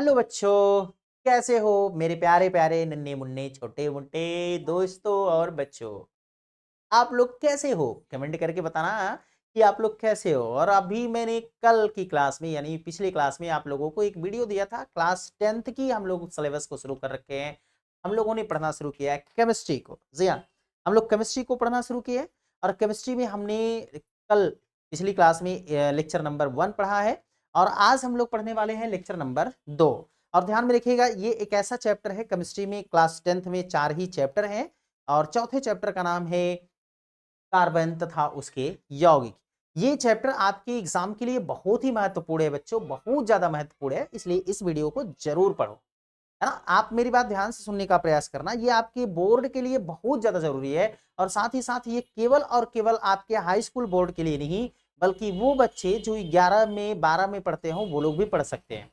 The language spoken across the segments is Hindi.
हेलो बच्चों, कैसे हो मेरे प्यारे प्यारे नन्हे मुन्ने छोटे मोटे दोस्तों और बच्चों। आप लोग कैसे हो? कमेंट करके बताना कि आप लोग कैसे हो। और अभी मैंने कल की क्लास में यानी पिछली क्लास में आप लोगों को एक वीडियो दिया था। क्लास 10th की हम लोग सिलेबस को शुरू कर रखे हैं। हम लोगों ने पढ़ना शुरू किया है केमिस्ट्री को। जी हाँ, हम लोग केमिस्ट्री को पढ़ना शुरू किए और केमिस्ट्री में हमने कल पिछली क्लास में लेक्चर नंबर 1 पढ़ा है और आज हम लोग पढ़ने वाले हैं लेक्चर नंबर 2। और ध्यान में रखिएगा, ये एक ऐसा चैप्टर है केमिस्ट्री में, क्लास 10th में 4 ही चैप्टर हैं और चौथे चैप्टर का नाम है कार्बन तथा उसके यौगिक। ये चैप्टर आपके एग्जाम के लिए बहुत ही महत्वपूर्ण है बच्चों, बहुत ज्यादा महत्वपूर्ण है, इसलिए इस वीडियो को जरूर पढ़ो। है ना? आप मेरी बात ध्यान से सुनने का प्रयास करना, ये आपके बोर्ड के लिए बहुत ज्यादा जरूरी है और साथ ही साथ ये केवल और केवल आपके हाई स्कूल बोर्ड के लिए नहीं, बल्कि वो बच्चे जो 11 में 12 में पढ़ते हो वो लोग भी पढ़ सकते हैं।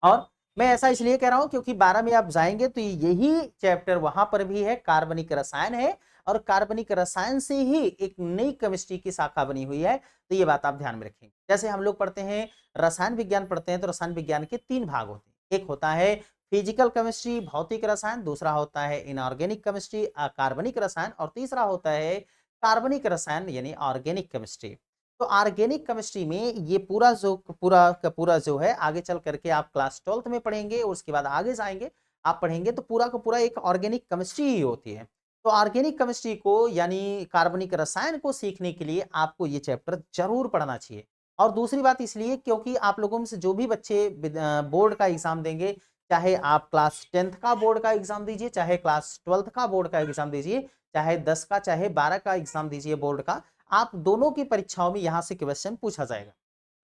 और मैं ऐसा इसलिए कह रहा हूं क्योंकि 12 में आप जाएंगे तो यही चैप्टर वहां पर भी है, कार्बनिक रसायन है और कार्बनिक रसायन से ही एक नई केमिस्ट्री की शाखा बनी हुई है। तो ये बात आप ध्यान में रखेंगे। जैसे हम लोग पढ़ते हैं रसायन विज्ञान पढ़ते हैं तो रसायन विज्ञान के 3 भाग होते हैं। एक होता है फिजिकल केमिस्ट्री भौतिक रसायन, दूसरा होता है इनऑर्गेनिक केमिस्ट्री कार्बनिक रसायन और तीसरा होता है कार्बनिक रसायन यानी ऑर्गेनिक केमिस्ट्री। तो ऑर्गेनिक केमिस्ट्री में ये पूरा का पूरा जो है आगे चल करके आप क्लास 12th में पढ़ेंगे, उसके बाद आगे जाएंगे आप पढ़ेंगे तो पूरा का पूरा एक ऑर्गेनिक केमिस्ट्री ही होती है। तो ऑर्गेनिक केमिस्ट्री को यानी कार्बनिक रसायन को सीखने के लिए आपको ये चैप्टर जरूर पढ़ना चाहिए। और दूसरी बात इसलिए क्योंकि आप लोगों में से जो भी बच्चे बोर्ड का एग्जाम देंगे, चाहे आप क्लास 10th का बोर्ड का एग्जाम दीजिए, चाहे क्लास 12th का बोर्ड का एग्जाम दीजिए, चाहे 10 का चाहे 12 का एग्जाम दीजिए बोर्ड का, आप दोनों की परीक्षाओं में यहां से क्वेश्चन पूछा जाएगा।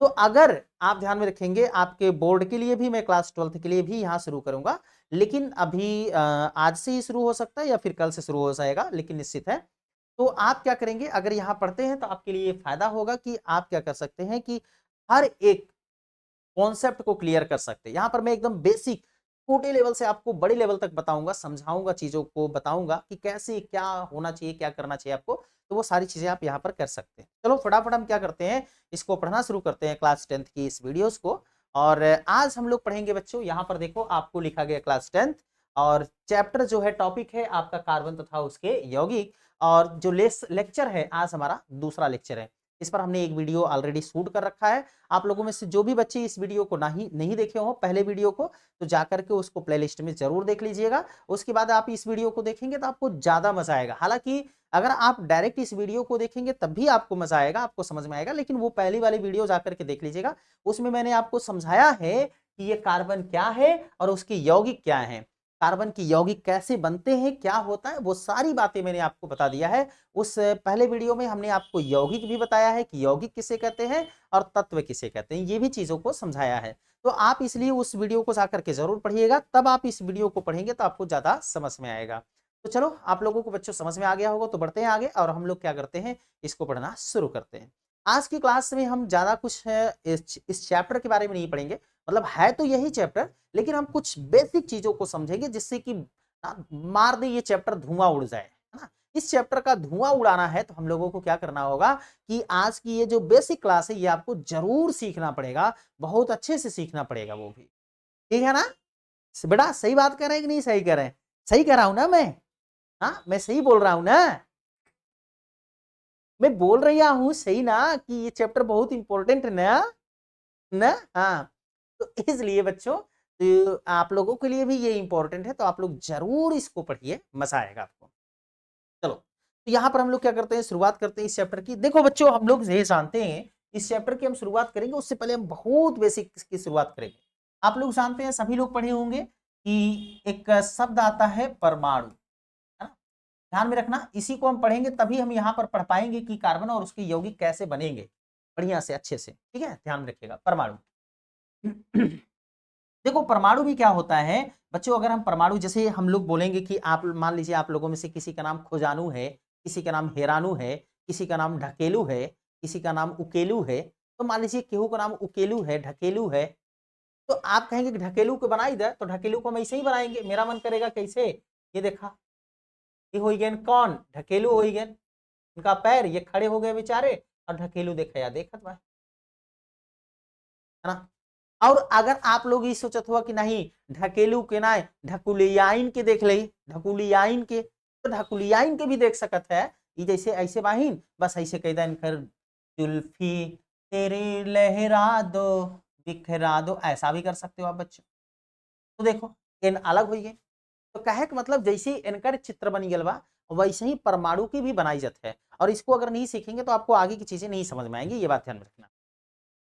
तो अगर आप ध्यान में रखेंगे, आपके बोर्ड के लिए भी मैं क्लास 12th के लिए भी यहां शुरू करूंगा, लेकिन अभी आज से ही शुरू हो सकता है या फिर कल से शुरू हो जाएगा, लेकिन निश्चित है। तो आप क्या करेंगे, अगर यहां पढ़ते हैं तो आपके लिए फायदा होगा कि आप क्या कर सकते हैं कि हर एक कॉन्सेप्ट को क्लियर कर सकते हैं। यहाँ पर मैं एकदम बेसिक छोटे लेवल से आपको बड़े लेवल तक बताऊंगा, समझाऊंगा, चीजों को बताऊंगा कि कैसे क्या होना चाहिए, क्या करना चाहिए आपको। तो वो सारी चीजें आप यहाँ पर कर सकते हैं। चलो फटाफट हम क्या करते हैं, इसको पढ़ना शुरू करते हैं क्लास 10th की इस वीडियोस को। और आज हम लोग पढ़ेंगे बच्चों, यहाँ पर देखो आपको लिखा गया क्लास 10th और चैप्टर जो है टॉपिक है आपका कार्बन तथा उसके यौगिक। और जो लेक्चर है आज हमारा दूसरा लेक्चर है, इस पर हमने एक वीडियो ऑलरेडी शूट कर रखा है। आप लोगों में से जो भी बच्चे इस वीडियो को नहीं देखे हो पहले वीडियो को, तो जाकर के उसको प्लेलिस्ट में जरूर देख लीजिएगा। उसके बाद आप इस वीडियो को देखेंगे तो आपको ज्यादा मजा आएगा। हालांकि अगर आप डायरेक्ट इस वीडियो को देखेंगे तब भी आपको मजा आएगा, आपको समझ में आएगा, लेकिन वो पहली वाली वीडियो जाकर के देख लीजिएगा। उसमें मैंने आपको समझाया है कि ये कार्बन क्या है और उसके यौगिक क्या है, कार्बन की यौगिक कैसे बनते हैं, क्या होता है, वो सारी बातें मैंने आपको बता दिया है। उस पहले वीडियो में हमने आपको यौगिक भी बताया है कि यौगिक किसे कहते हैं और तत्व किसे कहते हैं, ये भी चीजों को समझाया है। तो आप इसलिए उस वीडियो को जाकर के जरूर पढ़िएगा, तब आप इस वीडियो को पढ़ेंगे तो आपको ज्यादा समझ में आएगा। तो चलो आप लोगों को बच्चों समझ में आ गया होगा, तो बढ़ते हैं आगे और हम लोग क्या करते हैं, इसको पढ़ना शुरू करते हैं। आज की क्लास में हम ज्यादा कुछ इस चैप्टर के बारे में नहीं पढ़ेंगे, मतलब है तो यही चैप्टर, लेकिन हम कुछ बेसिक चीजों को समझेंगे जिससे कि मार दे ये चैप्टर धुआं उड़ जाए, है ना? इस चैप्टर का धुआं उड़ाना है तो हम लोगों को क्या करना होगा कि आज की ये जो बेसिक क्लास है ये आपको जरूर सीखना पड़ेगा, बहुत अच्छे से सीखना पड़ेगा वो भी। ठीक है ना? बेटा सही बात कर रहे हैं कि नहीं सही कर रहे हैं? सही कह रहा हूं ना मैं? हाँ, मैं सही बोल रहा हूं ना? मैं बोल रहा हूं सही ना कि ये चैप्टर बहुत इंपॉर्टेंट है ना? ना हाँ। तो इसलिए बच्चों, तो आप लोगों के लिए भी ये इंपॉर्टेंट है, तो आप लोग जरूर इसको पढ़िए, मजा आएगा आपको। चलो, तो यहाँ पर हम लोग क्या करते हैं, शुरुआत करते हैं इस चैप्टर की। देखो बच्चों, हम लोग ये जानते हैं इस चैप्टर की हम शुरुआत करेंगे, उससे पहले हम बहुत बेसिक की शुरुआत करेंगे। आप लोग जानते हैं, सभी लोग पढ़े होंगे कि एक शब्द आता है परमाणु, है ना? ध्यान में रखना, इसी को हम पढ़ेंगे तभी हम यहाँ पर पढ़ पाएंगे कि कार्बन और उसके यौगिक कैसे बनेंगे बढ़िया से अच्छे से। ठीक है, ध्यान में रखिएगा परमाणु। देखो परमाणु भी क्या होता है बच्चों, अगर हम परमाणु जैसे हम लोग बोलेंगे कि आप मान लीजिए आप लोगों में से किसी का नाम खोजानू है, किसी का नाम हेरानू है, किसी का नाम ढकेलू है, किसी का नाम उकेलू है। तो मान लीजिए केहू का नाम उकेलू है, ढकेलू है, तो आप कहेंगे कि ढकेलू को बनाई दे, तो ढकेलू को हम ऐसे ही बनाएंगे। मेरा मन करेगा कैसे, ये देखा, ये हो गए कौन, ढकेलू हो गए, उनका पैर ये खड़े हो गए बेचारे और ढकेलू देखा या देखत बा, है ना? और अगर आप लोग ये सोचत हुआ कि नहीं ढकेलू के ना ढकुलियाइन के देख ली, ढकुलियाइन के, तो ढकुलियाइन के भी देख सकत है। ये जैसे ऐसे बाहिन बस ऐसे कह दें कर जुल्फी तेरी लहरा दो बिखरा दो, ऐसा भी कर सकते हो आप बच्चों। तो देखो इन अलग हुई है, तो कहे कि मतलब जैसे इनकर चित्र बनी गल बा वैसे ही परमाणु की भी बनाई जाती है। और इसको अगर नहीं सीखेंगे तो आपको आगे की चीजें नहीं समझ में आएंगी, ये बात ध्यान रखना।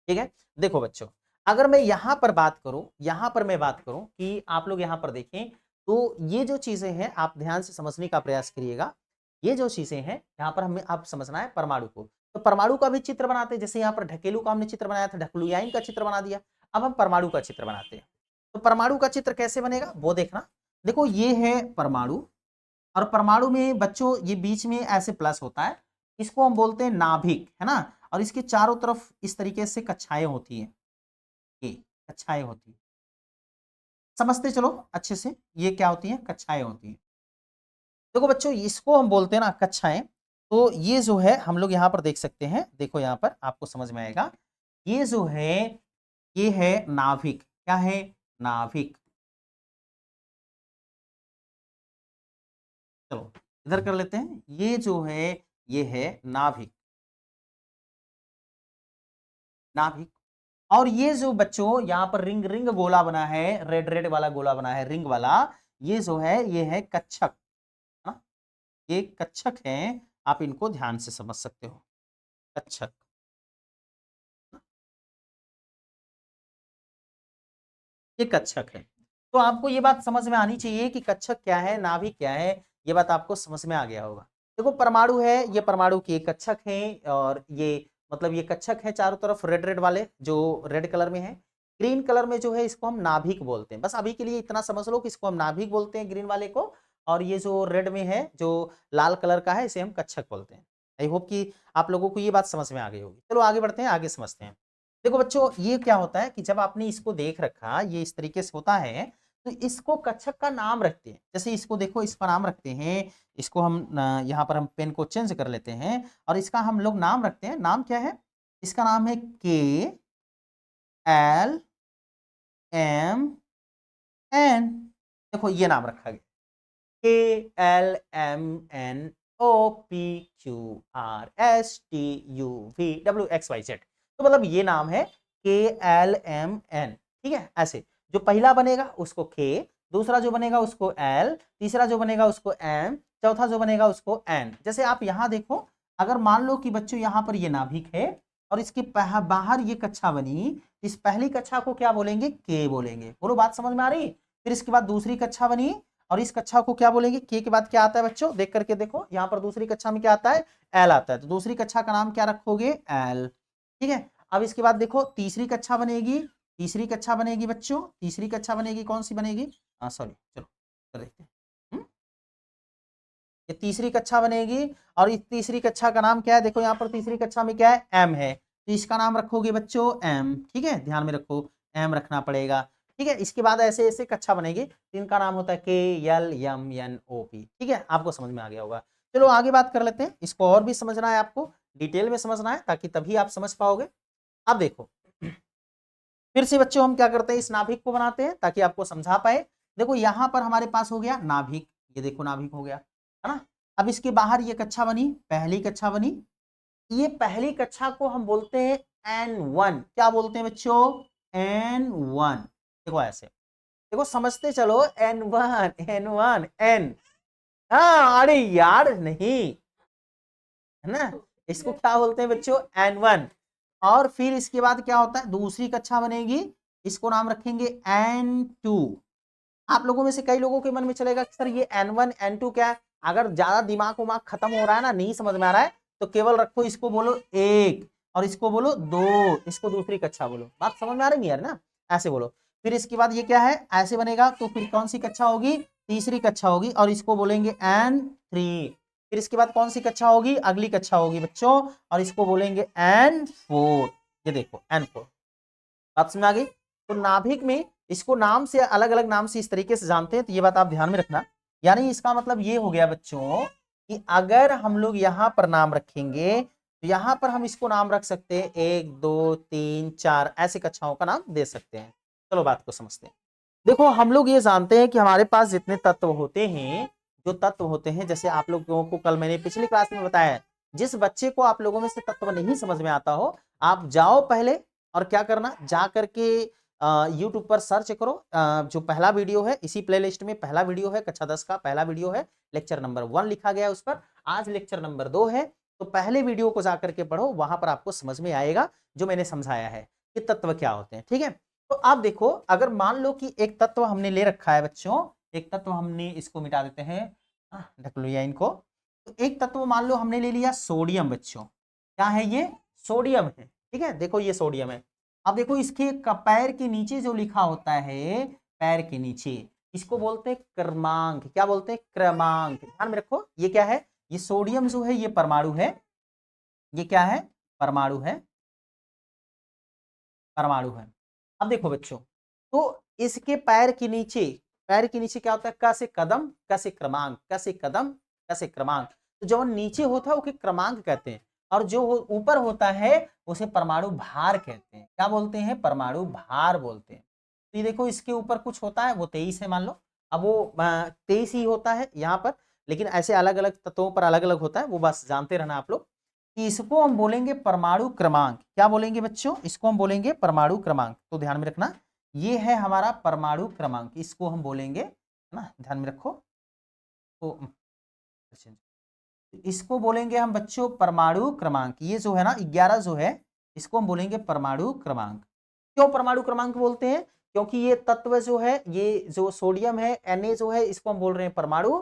ठीक है, देखो बच्चों अगर मैं यहां पर बात करूं, यहां पर मैं बात करूं कि आप लोग यहां पर देखें, तो ये जो चीजें हैं आप ध्यान से समझने का प्रयास करिएगा। ये जो चीजें हैं यहां पर हमें आप समझना है परमाणु को। तो परमाणु का भी चित्र बनाते हैं, जैसे यहां पर ढकेलू का हमने चित्र बनाया था, ढकलुयाइन का चित्र बना दिया। अब हम परमाणु का चित्र बनाते हैं। तो परमाणु का चित्र कैसे बनेगा वो देखना। देखो ये है परमाणु, और परमाणु में बच्चों ये बीच में ऐसे प्लस होता है, इसको हम बोलते हैं नाभिक, है ना। और इसके चारों तरफ इस तरीके से कक्षाएं होती हैं, ये कक्षाएं होती हैं, समझते चलो अच्छे से, ये क्या होती हैं, कक्षाएं होती हैं। देखो बच्चों इसको हम बोलते हैं ना कक्षाएं। तो ये जो है हम लोग यहाँ पर देख सकते हैं, देखो यहाँ पर आपको समझ में आएगा। ये जो है ये है नाभिक, क्या है, नाभिक। चलो इधर कर लेते हैं, ये जो है ये है नाभिक, नाभिक। और ये जो बच्चों यहाँ पर रिंग रिंग गोला बना है, रेड रेड वाला गोला बना है रिंग वाला, ये जो है ये है कक्षक, है ना? ये कक्षक है, आप इनको ध्यान से समझ सकते हो, कक्षक। ये कक्षक है। तो आपको ये बात समझ में आनी चाहिए कि कक्षक क्या है, नाभिक क्या है, ये बात आपको समझ में आ गया होगा। देखो परमाणु है, ये परमाणु के कक्षक हैं, और ये मतलब ये कक्षक है चारों तरफ रेड रेड वाले, जो रेड कलर में है। ग्रीन कलर में जो है इसको हम नाभिक बोलते हैं। बस अभी के लिए इतना समझ लो कि इसको हम नाभिक बोलते हैं ग्रीन वाले को, और ये जो रेड में है जो लाल कलर का है इसे हम कक्षक बोलते हैं। आई होप कि आप लोगों को ये बात समझ में आ गई होगी। चलो आगे बढ़ते हैं, आगे समझते हैं। देखो बच्चों ये क्या होता है कि जब आपने इसको देख रखा, ये इस तरीके से होता है, तो इसको कक्षक का नाम रखते हैं। जैसे इसको देखो, इसका नाम रखते हैं, इसको हम यहाँ पर हम पेन को चेंज कर लेते हैं, और इसका हम लोग नाम रखते हैं। नाम क्या है, इसका नाम है KLMN। देखो ये नाम रखा गया, KLMNOPQRSTUVWXYZ। तो मतलब ये नाम है KLMN। ठीक है, ऐसे जो पहला बनेगा उसको K, दूसरा जो बनेगा उसको L, तीसरा जो बनेगा उसको M, चौथा जो बनेगा उसको N। जैसे आप यहां देखो, अगर मान लो कि बच्चों यहां पर ये नाभिक है और इसके बाहर ये कक्षा बनी, इस पहली कक्षा को क्या बोलेंगे, K बोलेंगे। बोलो बात समझ में आ रही। फिर इसके बाद दूसरी कक्षा बनी, और इस कक्षा को क्या बोलेंगे, के बाद क्या आता है बच्चों, देख करके देखो यहाँ पर दूसरी कक्षा में क्या आता है, एल आता है। तो दूसरी कक्षा का नाम क्या रखोगे, एल। ठीक है, अब इसके बाद देखो तीसरी कक्षा बनेगी, तीसरी कक्षा बनेगी बच्चों, तीसरी कक्षा बनेगी, कौन सी बनेगी, सॉरी चलो देखते हैं। ये तीसरी कक्षा बनेगी, और इस तीसरी कक्षा का नाम क्या है, देखो यहाँ पर तीसरी कक्षा में क्या है, एम है, तो इसका नाम रखोगे बच्चों एम। ठीक है, ध्यान में रखो, एम रखना पड़ेगा। ठीक है, इसके बाद ऐसे ऐसे कक्षा बनेगी, इनका नाम होता है KLMNOP। ठीक है, आपको समझ में आ गया होगा। चलो आगे बात कर लेते हैं, इसको और भी समझना है, आपको डिटेल में समझना है, ताकि तभी आप समझ पाओगे। अब देखो फिर से बच्चों हम क्या करते हैं, इस नाभिक को बनाते हैं ताकि आपको समझा पाए। देखो यहां पर हमारे पास हो गया नाभिक, ये देखो नाभिक हो गया, है ना। अब इसके बाहर ये कक्षा बनी, पहली कक्षा बनी, ये पहली कक्षा को हम बोलते हैं N1। क्या बोलते हैं बच्चों, N1। देखो ऐसे, देखो समझते चलो, N1 N1 N। हाँ अरे यार नहीं, है ना, इसको क्या बोलते हैं बच्चों, N1। और फिर इसके बाद क्या होता है, दूसरी कक्षा बनेगी, इसको नाम रखेंगे N2। आप लोगों में से कई लोगों के मन में चलेगा कि सर ये N1 N2 क्या है। अगर ज्यादा दिमाग उमाग खत्म हो रहा है ना, नहीं समझ में आ रहा है, तो केवल रखो, इसको बोलो एक, और इसको बोलो दो, इसको दूसरी कक्षा बोलो। बात समझ में आ रही है यार ना, ऐसे बोलो। फिर इसके बाद ये क्या है, ऐसे बनेगा, तो फिर कौन सी कक्षा होगी, तीसरी कक्षा होगी, और इसको बोलेंगे N3। फिर इसके बाद कौन सी कक्षा होगी, अगली कक्षा होगी बच्चों, और इसको बोलेंगे N4। ये देखो N4। बात समझ आ गई। तो नाभिक में इसको नाम से, अलग अलग नाम से इस तरीके से जानते हैं, तो ये बात आप ध्यान में रखना। यानी इसका मतलब ये हो गया बच्चों कि अगर हम लोग यहां पर नाम रखेंगे तो यहाँ पर हम इसको नाम रख सकते हैं 1 2 3 4 ऐसे कक्षाओं का नाम दे सकते हैं। चलो बात को समझते हैं। देखो हम लोग ये जानते हैं कि हमारे पास जितने तत्व होते हैं, जो तत्व होते हैं, जैसे आप लोगों को कल मैंने पिछली क्लास में बताया है, जिस बच्चे को आप लोगों में से तत्व नहीं समझ में आता हो, आप जाओ पहले और क्या करना, जा करके यूट्यूब पर सर्च करो, जो पहला वीडियो है इसी प्लेलिस्ट में पहला वीडियो है, कक्षा 10 का पहला वीडियो है, लेक्चर नंबर 1 लिखा गया है उस पर, आज लेक्चर नंबर 2 है। तो पहले वीडियो को जाकर के पढ़ो, वहां पर आपको समझ में आएगा जो मैंने समझाया है कि तत्व क्या होते हैं। ठीक है, तो आप देखो, अगर मान लो कि एक तत्व हमने ले रखा है बच्चों, एक तत्व हमने इसको मिटा देते हैं, ढक लिया इनको, तो एक तत्व मान लो हमने ले लिया सोडियम। बच्चों क्या है ये? सोडियम है। ठीक है, देखो ये सोडियम है। अब देखो इसके पैर के नीचे जो लिखा होता है, पैर के नीचे, इसको बोलते हैं क्रमांक। क्या बोलते हैं? क्रमांक। ध्यान में रखो, ये क्या है? ये सोडियम जो है ये परमाणु है। ये क्या है? परमाणु है, परमाणु है। अब देखो बच्चों, तो इसके पैर के नीचे, पैर के नीचे क्या होता है? क से कदम, क से क्रमांक, क से कदम, क से क्रमांक। तो जो नीचे होता है उसे क्रमांक कहते हैं, और जो ऊपर होता है उसे परमाणु भार कहते हैं। क्या बोलते हैं? परमाणु भार बोलते हैं। तो ये देखो इसके ऊपर कुछ होता है, वो 23 है मान लो। अब वो 23 ही होता है यहाँ पर, लेकिन ऐसे अलग अलग तत्वों पर अलग अलग होता है, वो बस जानते रहना आप लोग। कि इसको हम बोलेंगे परमाणु क्रमांक। क्या बोलेंगे बच्चों? इसको हम बोलेंगे परमाणु क्रमांक। तो ध्यान में रखना, ये है हमारा परमाणु क्रमांक, इसको हम बोलेंगे, है ना, ध्यान में रखो। तो इसको बोलेंगे हम बच्चों परमाणु क्रमांक। ये जो है ना 11 जो है, इसको हम बोलेंगे परमाणु क्रमांक। क्यों परमाणु क्रमांक बोलते हैं? क्योंकि ये तत्व जो है, ये जो सोडियम है Na जो है, इसको हम बोल रहे हैं परमाणु,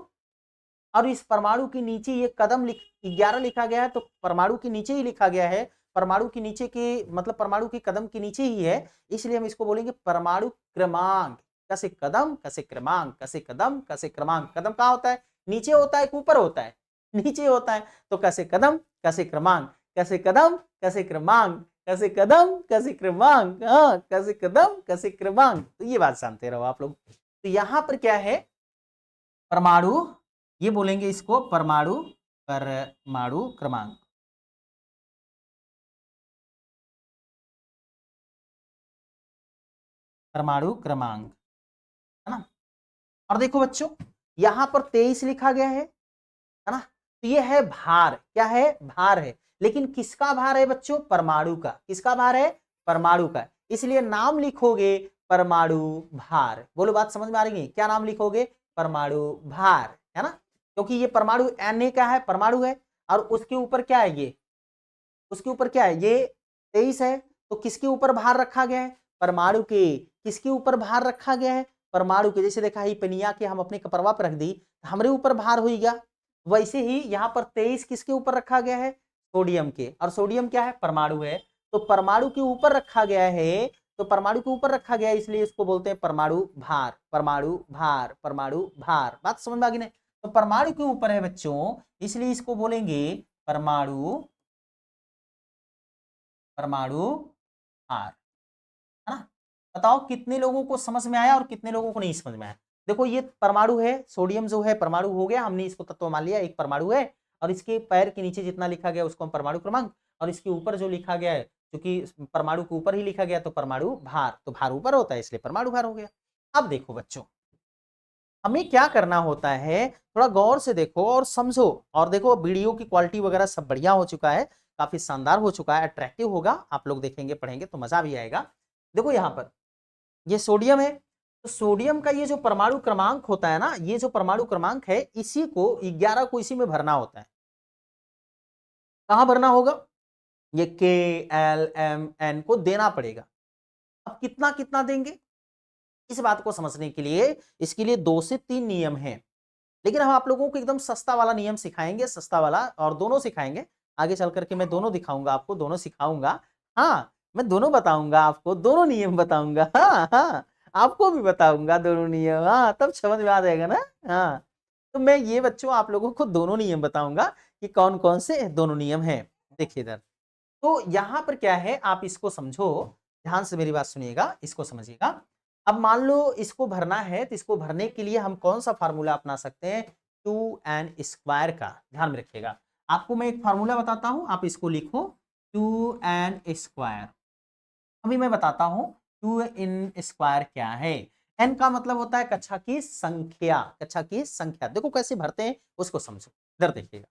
और इस परमाणु के नीचे ये कदम 11 लिखा गया है, तो परमाणु के नीचे ही लिखा गया है, परमाणु के नीचे के मतलब परमाणु के कदम के नीचे ही है, इसलिए हम इसको बोलेंगे परमाणु क्रमांक। कसे कदम, कसे क्रमांक, कसे कदम, कसे क्रमांक। कदम कहाँ होता है? नीचे होता है कि ऊपर होता है? नीचे होता है। तो कसे कदम, कसे क्रमांक, कसे कदम, कसे क्रमांक, कसे कदम, कसे क्रमांक, हाँ, कसे कदम, कसे क्रमांक। तो ये बात जानते रहो आप लोग। तो यहां पर क्या है? परमाणु, ये बोलेंगे इसको परमाणु, परमाणु क्रमांक, परमाणु क्रमांक, है ना। और देखो बच्चों, यहां पर 23 लिखा गया है ना। तो ये है भार। क्या है? भार है। लेकिन किसका भार है बच्चों? परमाणु का। किसका भार है? परमाणु का। इसलिए नाम लिखोगे परमाणु भार। बोलो, बात समझ में आ रही है? क्या नाम लिखोगे? परमाणु भार, है ना। क्योंकि ये परमाणु Na का है, परमाणु है, और उसके ऊपर क्या है? ये उसके ऊपर क्या है? ये 23 है। तो किसके ऊपर भार रखा गया है? परमाणु के। किसके ऊपर भार रखा गया है? परमाणु के। जैसे देखा ही पनिया के हम अपने कपरवा पर रख दी, हमारे ऊपर भार हो गया, वैसे ही यहाँ पर 23 किसके ऊपर रखा गया है? सोडियम के। और सोडियम क्या है? परमाणु है। तो परमाणु के ऊपर रखा गया है, तो परमाणु के ऊपर रखा गया है, इसलिए इसको बोलते हैं परमाणु भार, परमाणु भार, परमाणु भार। बात समझ में आ गई ना। तो परमाणु के ऊपर है बच्चों, इसलिए इसको बोलेंगे परमाणु, परमाणु भार, है ना। बताओ कितने लोगों को समझ में आया और कितने लोगों को नहीं समझ में आया। देखो ये परमाणु है, सोडियम जो है परमाणु हो गया, हमने इसको तत्व मान लिया, एक परमाणु है, और इसके पैर के नीचे जितना लिखा गया उसको हम परमाणु क्रमांक, और इसके ऊपर जो लिखा गया है, क्योंकि परमाणु के ऊपर ही लिखा गया तो परमाणु भार, तो भार ऊपर होता है इसलिए परमाणु भार हो गया। अब देखो बच्चों, हमें क्या करना होता है, थोड़ा गौर से देखो और समझो, और देखो वीडियो की क्वालिटी वगैरह सब बढ़िया हो चुका है, काफी शानदार हो चुका है, अट्रैक्टिव होगा, आप लोग देखेंगे पढ़ेंगे तो मजा भी आएगा। देखो यहाँ पर ये सोडियम है, तो सोडियम का ये जो परमाणु क्रमांक होता है ना, ये जो परमाणु क्रमांक है, इसी को 11 को इसी में भरना होता है। कहां भरना होगा? ये K L M N को देना पड़ेगा। अब कितना कितना देंगे, इस बात को समझने के लिए इसके लिए 2 से 3 नियम हैं, लेकिन हम आप लोगों को एकदम सस्ता वाला नियम सिखाएंगे, सस्ता वाला, और दोनों सिखाएंगे। आगे चल करके मैं दोनों दिखाऊंगा आपको, दोनों सिखाऊंगा। हाँ, मैं दोनों बताऊंगा आपको, दोनों नियम बताऊंगा। हाँ हाँ, आपको भी बताऊंगा दोनों नियम, हाँ, तब समझ में आ जाएगा ना। हाँ, तो मैं ये बच्चों आप लोगों को दोनों नियम बताऊंगा कि कौन कौन से दोनों नियम है। देखिए इधर, तो यहां पर क्या है, आप इसको समझो, ध्यान से मेरी बात सुनिएगा, इसको समझिएगा। अब मान लो इसको भरना है, तो इसको भरने के लिए हम कौन सा फार्मूला अपना सकते हैं? 2n स्क्वायर का, ध्यान में रखिएगा। आपको मैं एक फार्मूला बताता हूं, आप इसको लिखो 2n²। अभी मैं बताता हूं 2n² क्या है। n का मतलब होता है कक्षा की संख्या, कक्षा की संख्या। देखो कैसे भरते हैं उसको समझो। इधर देखिएगा,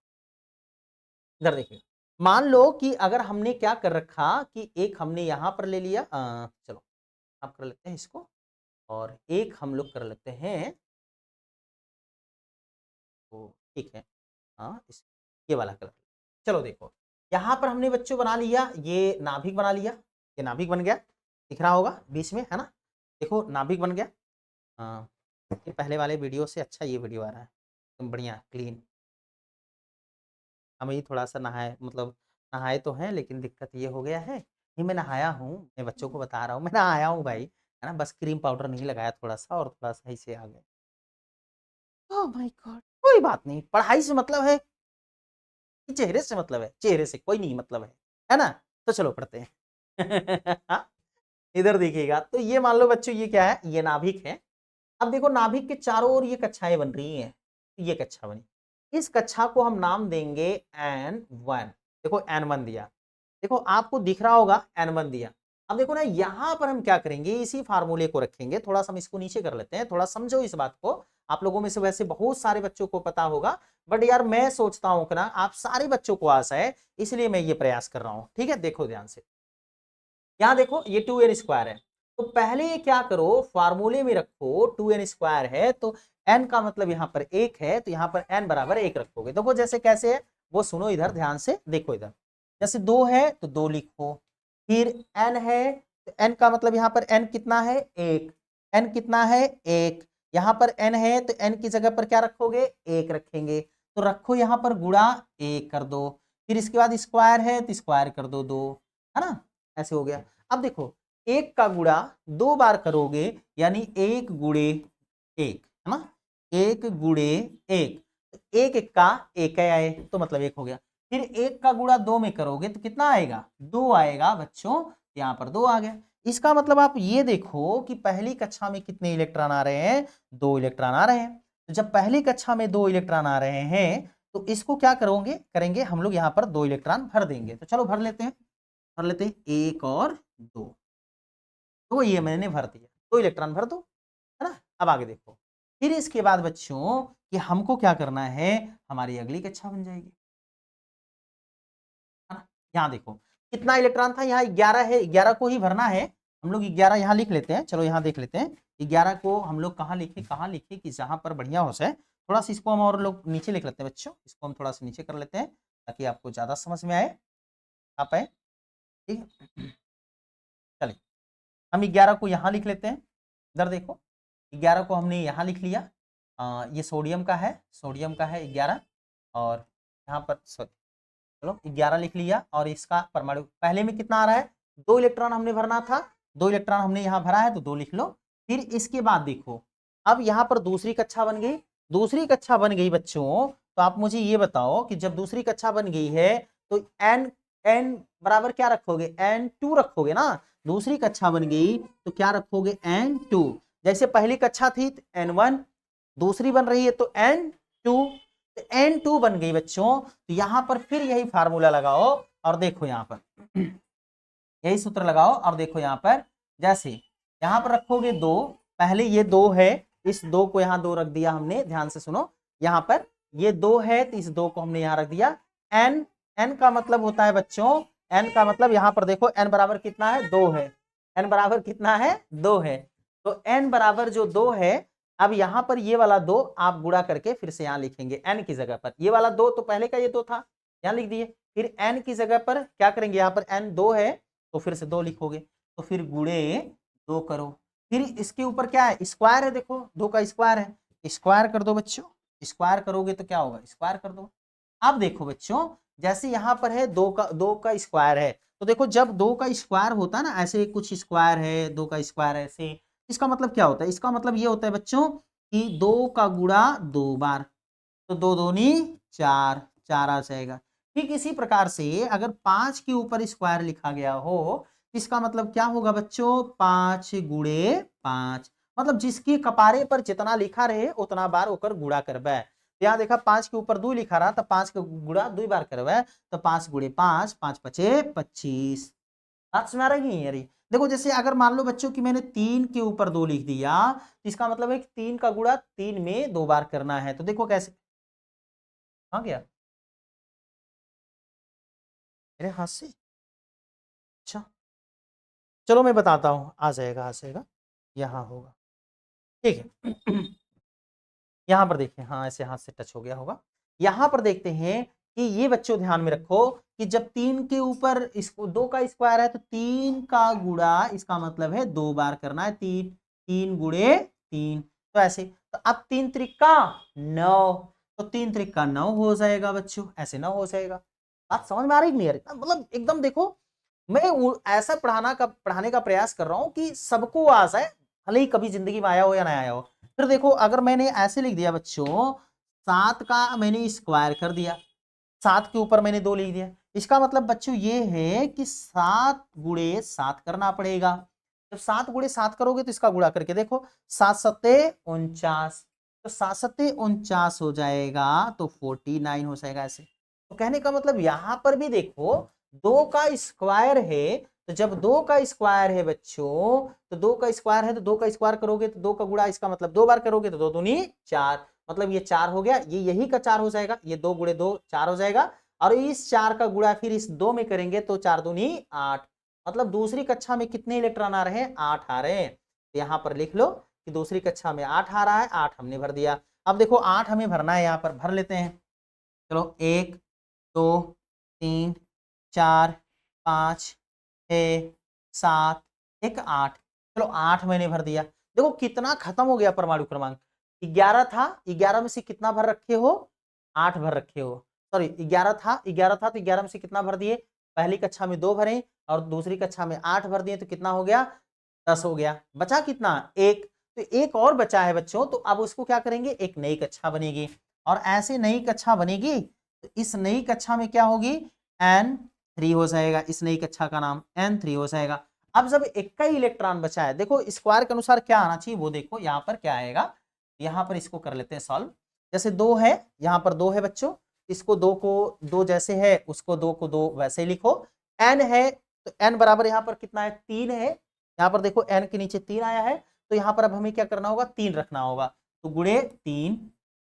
इधर देखिएगा। मान लो कि अगर हमने क्या कर रखा कि एक हमने यहां पर ले लिया, चलो आप कर लेते हैं इसको, और एक हम लोग कर लेते हैं, तो ठीक है, हाँ ये वाला कलर। चलो देखो, यहां पर हमने बच्चों बना लिया, ये नाभिक बना लिया, ये नाभिक बन गया, दिख रहा होगा बीच में, है ना। देखो नाभिक बन गया। ये पहले वाले वीडियो से अच्छा ये वीडियो आ रहा है, एकदम बढ़िया क्लीन। हम ये थोड़ा सा नहाए, मतलब नहाए तो हैं, लेकिन दिक्कत ये हो गया है कि मैं नहाया हूँ, मैं बच्चों को बता रहा हूँ मैं नहाया हूँ भाई, है ना। बस क्रीम पाउडर नहीं लगाया थोड़ा सा, और थोड़ा सा ऐसे आ गया। ओह माय गॉड, कोई बात नहीं, पढ़ाई से मतलब है कि चेहरे से मतलब है, चेहरे से कोई नहीं मतलब है ना। तो चलो पढ़ते हैं हाँ, इधर देखिएगा, तो ये मान लो बच्चों ये क्या है, ये नाभिक है। अब देखो नाभिक के चारों ओर ये कक्षाएं बन रही हैं, ये कक्षा बनी, इस कक्षा को हम नाम देंगे n1। देखो n1 दिया, देखो आपको दिख रहा होगा n1 दिया। अब देखो ना यहां पर हम क्या करेंगे, इसी फार्मूले को रखेंगे। थोड़ा सा हम इसको नीचे कर लेते हैं, थोड़ा समझो इस बात को। आप लोगों में से वैसे बहुत सारे बच्चों को पता होगा, बट यार मैं सोचता हूं कि ना आप सारे बच्चों को आशा है, इसलिए मैं ये प्रयास कर रहा हूं। ठीक है, देखो ध्यान से, यहां देखो ये 2n² है, तो पहले ये क्या करो, फार्मूले में रखो 2n² है, तो n का मतलब यहां पर 1 है, तो यहां पर n बराबर 1 रखोगे। देखो जैसे कैसे है वो सुनो, इधर ध्यान से देखो, इधर जैसे 2 है तो 2 लिखो, फिर n है तो n का मतलब यहां पर n कितना है, 1। n कितना है, 1। यहां पर n है तो n की जगह पर क्या रखोगे, 1 रखेंगे, तो रखो यहां पर गुणा 1 कर दो, फिर इसके बाद स्क्वायर है तो स्क्वायर कर दो 2, है ना। ऐसे हो गया। अब देखो एक का गुणा 2 बार करोगे, यानी 1 गुणे 1, है ना, 1 गुणे 1, तो 1 1 का 1 आए, तो मतलब 1 हो गया। फिर 1 का गुणा 2 में करोगे तो कितना आएगा, 2 आएगा बच्चों, यहाँ पर 2 आ गया। इसका मतलब आप ये देखो कि पहली कक्षा में कितने इलेक्ट्रॉन आ रहे हैं, 2 इलेक्ट्रॉन आ रहे हैं। तो जब पहली कक्षा में 2 इलेक्ट्रॉन आ रहे हैं, तो इसको क्या करोगे, करेंगे हम लोग यहाँ पर 2 इलेक्ट्रॉन भर देंगे। तो चलो भर लेते हैं, भर लेते हैं, 1 और 2, तो ये मैंने भर दिया, 2 इलेक्ट्रॉन भर दो, है ना। अब आगे देखो, फिर इसके बाद बच्चों कि हमको क्या करना है, हमारी अगली कक्षा बन जाएगी, है ना। यहाँ देखो कितना इलेक्ट्रॉन था, यहाँ 11 है, 11 को ही भरना है। हम लोग 11 यहाँ लिख लेते हैं, चलो यहाँ देख लेते हैं 11 को हम लोग कहाँ लिखे कि जहां पर बढ़िया हो जाए। थोड़ा सा इसको हम और लोग नीचे लिख लेते हैं बच्चों, इसको हम थोड़ा सा नीचे कर लेते हैं ताकि आपको ज्यादा समझ में आए, आ पाए। ठीक है, चलिए हम 11 को यहाँ लिख लेते हैं। इधर देखो 11 को हमने यहाँ लिख लिया, ये सोडियम का है, सोडियम का है 11, और यहाँ पर सॉरी, चलो 11 लिख लिया। और इसका परमाणु पहले में कितना आ रहा है, 2 इलेक्ट्रॉन हमने भरना था, 2 इलेक्ट्रॉन हमने यहाँ भरा है तो 2 लिख लो। फिर इसके बाद देखो, अब यहाँ पर दूसरी कक्षा बन गई, दूसरी कक्षा बन गई बच्चों, तो आप मुझे ये बताओ कि जब दूसरी कक्षा बन गई है तो n n बराबर क्या रखोगे, n2 रखोगे ना। दूसरी कक्षा बन गई तो क्या रखोगे, n2। जैसे पहली कक्षा थी तो n1, दूसरी बन रही है तो n2, तो n2 बन गई बच्चों। तो यहां पर फिर यही फार्मूला लगाओ, और देखो यहां पर यही सूत्र लगाओ, और देखो यहां पर जैसे यहां पर रखोगे 2, पहले ये 2 है, इस 2 को यहां 2 रख दिया हमने, ध्यान से सुनो, यहां पर ये 2 है तो इस 2 को हमने यहां रख दिया। n n का मतलब होता है बच्चों, n का मतलब यहां पर देखो n बराबर कितना है, 2 है, n बराबर कितना है, 2 है, तो n बराबर जो 2 है, अब यहां पर ये वाला 2 आप गुणा करके फिर से यहां लिखेंगे n की जगह पर, ये वाला 2 तो पहले का ये 2 था, यहां लिख दिए। फिर n की जगह पर क्या करेंगे, यहां पर n 2 है तो फिर से 2 लिखोगे, तो फिर गुणे 2 करो, फिर इसके ऊपर क्या है, स्क्वायर है, देखो 2 का स्क्वायर है, स्क्वायर कर दो बच्चों, स्क्वायर करोगे तो क्या होगा, स्क्वायर कर दो। अब देखो बच्चों, जैसे यहां पर है 2 का स्क्वायर है, तो देखो जब 2 का स्क्वायर होता है ना, ऐसे कुछ स्क्वायर है, 2 का स्क्वायर ऐसे, इसका मतलब क्या होता है, इसका मतलब ये होता है बच्चों कि 2 का गुणा 2 बार, तो 2 दूनी 4, 4 आ जाएगा। ठीक इसी प्रकार से अगर 5 के ऊपर स्क्वायर लिखा गया हो, इसका मतलब क्या होगा बच्चों, 5 गुणे 5, मतलब जिसकी कपारे पर जितना लिखा रहे उतना बार ओकर गुणा करबे। यहाँ देखा 5 के ऊपर 2 लिखा रहा, तो 5 का गुणा 2 बार करवे, तो 5 गुणे 5, 5 पचे 25। बात समझ आ रही है यारी? देखो जैसे अगर मान लो बच्चों कि मैंने 3 के ऊपर 2 लिख दिया, तो इसका मतलब है कि 3 का गुणा 3 में 2 बार करना है। तो देखो कैसे आ गया मेरे हाथ से। अच्छा चलो मैं बताता हूँ, आ जाएगा आ जाएगा, यहाँ होगा, ठीक है। यहाँ पर देखिए, हाँ ऐसे हाथ से टच हो गया होगा। यहाँ पर देखते हैं कि ये बच्चों ध्यान में रखो कि जब 3 के ऊपर इसको 2 का स्क्वायर है, तो 3 का गुणा इसका मतलब है 2 बार करना है, 3 3 गुणे 3, तो ऐसे। तो अब 3 त्रिका 9, तो 3 त्रिका 9 हो जाएगा बच्चों, ऐसे 9 हो जाएगा। बात समझ में आ रही नहीं आ रही? मतलब एकदम देखो, मैं ऐसा पढ़ाने का प्रयास कर रहा हूं कि सबको आ जाए, भले ही कभी जिंदगी में आया हो या ना आया हो। फिर देखो अगर मैंने ऐसे लिख दिया बच्चों, 7 का मैंने स्क्वायर कर दिया, 7 के ऊपर मैंने 2 लिख दिया, इसका मतलब बच्चों ये है कि 7 गुणे 7 करना पड़ेगा। जब 7 गुणे 7 करोगे तो इसका गुणा करके देखो, 7 सत्ते 49, तो 7 सत्ते 49 हो जाएगा, तो 49 हो जाएगा ऐसे। तो कहने का मतलब यहां पर भी देखो 2 का स्क्वायर है, तो जब 2 का स्क्वायर है बच्चों, तो 2 का स्क्वायर है तो 2 का स्क्वायर करोगे तो 2 का गुणा, इसका मतलब 2 बार करोगे तो 2 दूनी 4, मतलब ये 4 हो गया, ये यही का 4 हो जाएगा, ये 2 गुणे 2 4 हो जाएगा, और इस 4 का गुणा फिर इस 2 में करेंगे तो 4 दूनी 8, मतलब दूसरी कक्षा में कितने इलेक्ट्रॉन आ रहे हैं? 8 आ रहे हैं। तो यहाँ पर लिख लो कि दूसरी कक्षा में 8 आ रहा है, 8 हमने भर दिया। अब देखो 8 हमें भरना है, यहाँ पर भर लेते हैं। चलो 1 2 3 4 5 6 7 1 8, चलो 8 मैंने भर दिया। देखो कितना खत्म हो गया परमाणु क्रमांक, 11 था, 11 में से कितना भर रखे हो? 8 भर रखे हो, सॉरी 11 था, 11 था तो 11 में से कितना भर दिए? पहली कक्षा में 2 भरे और दूसरी कक्षा में 8 भर दिए, तो कितना हो गया? 10 हो गया। बचा कितना? 1, तो एक और बचा है बच्चों, तो अब उसको क्या करेंगे? एक नई कक्षा बनेगी, और ऐसे नई कक्षा बनेगी तो इस नई कक्षा में क्या होगी? N3 हो जाएगा, इस नई कक्षा का नाम N3 हो जाएगा। अब जब एक का इलेक्ट्रॉन बचा है, देखो स्क्वायर के अनुसार क्या आना चाहिए वो देखो, यहाँ पर क्या आएगा, यहाँ पर इसको कर लेते हैं सॉल्व। जैसे 2 है, यहाँ पर 2 है बच्चों, इसको 2 को 2 जैसे है, उसको 2 को 2 वैसे ही लिखो। N है तो N बराबर यहाँ पर कितना है? 3 है, यहाँ पर देखो N के नीचे 3 आया है, तो यहाँ पर अब हमें क्या करना होगा? 3 रखना होगा, तो गुणे 3,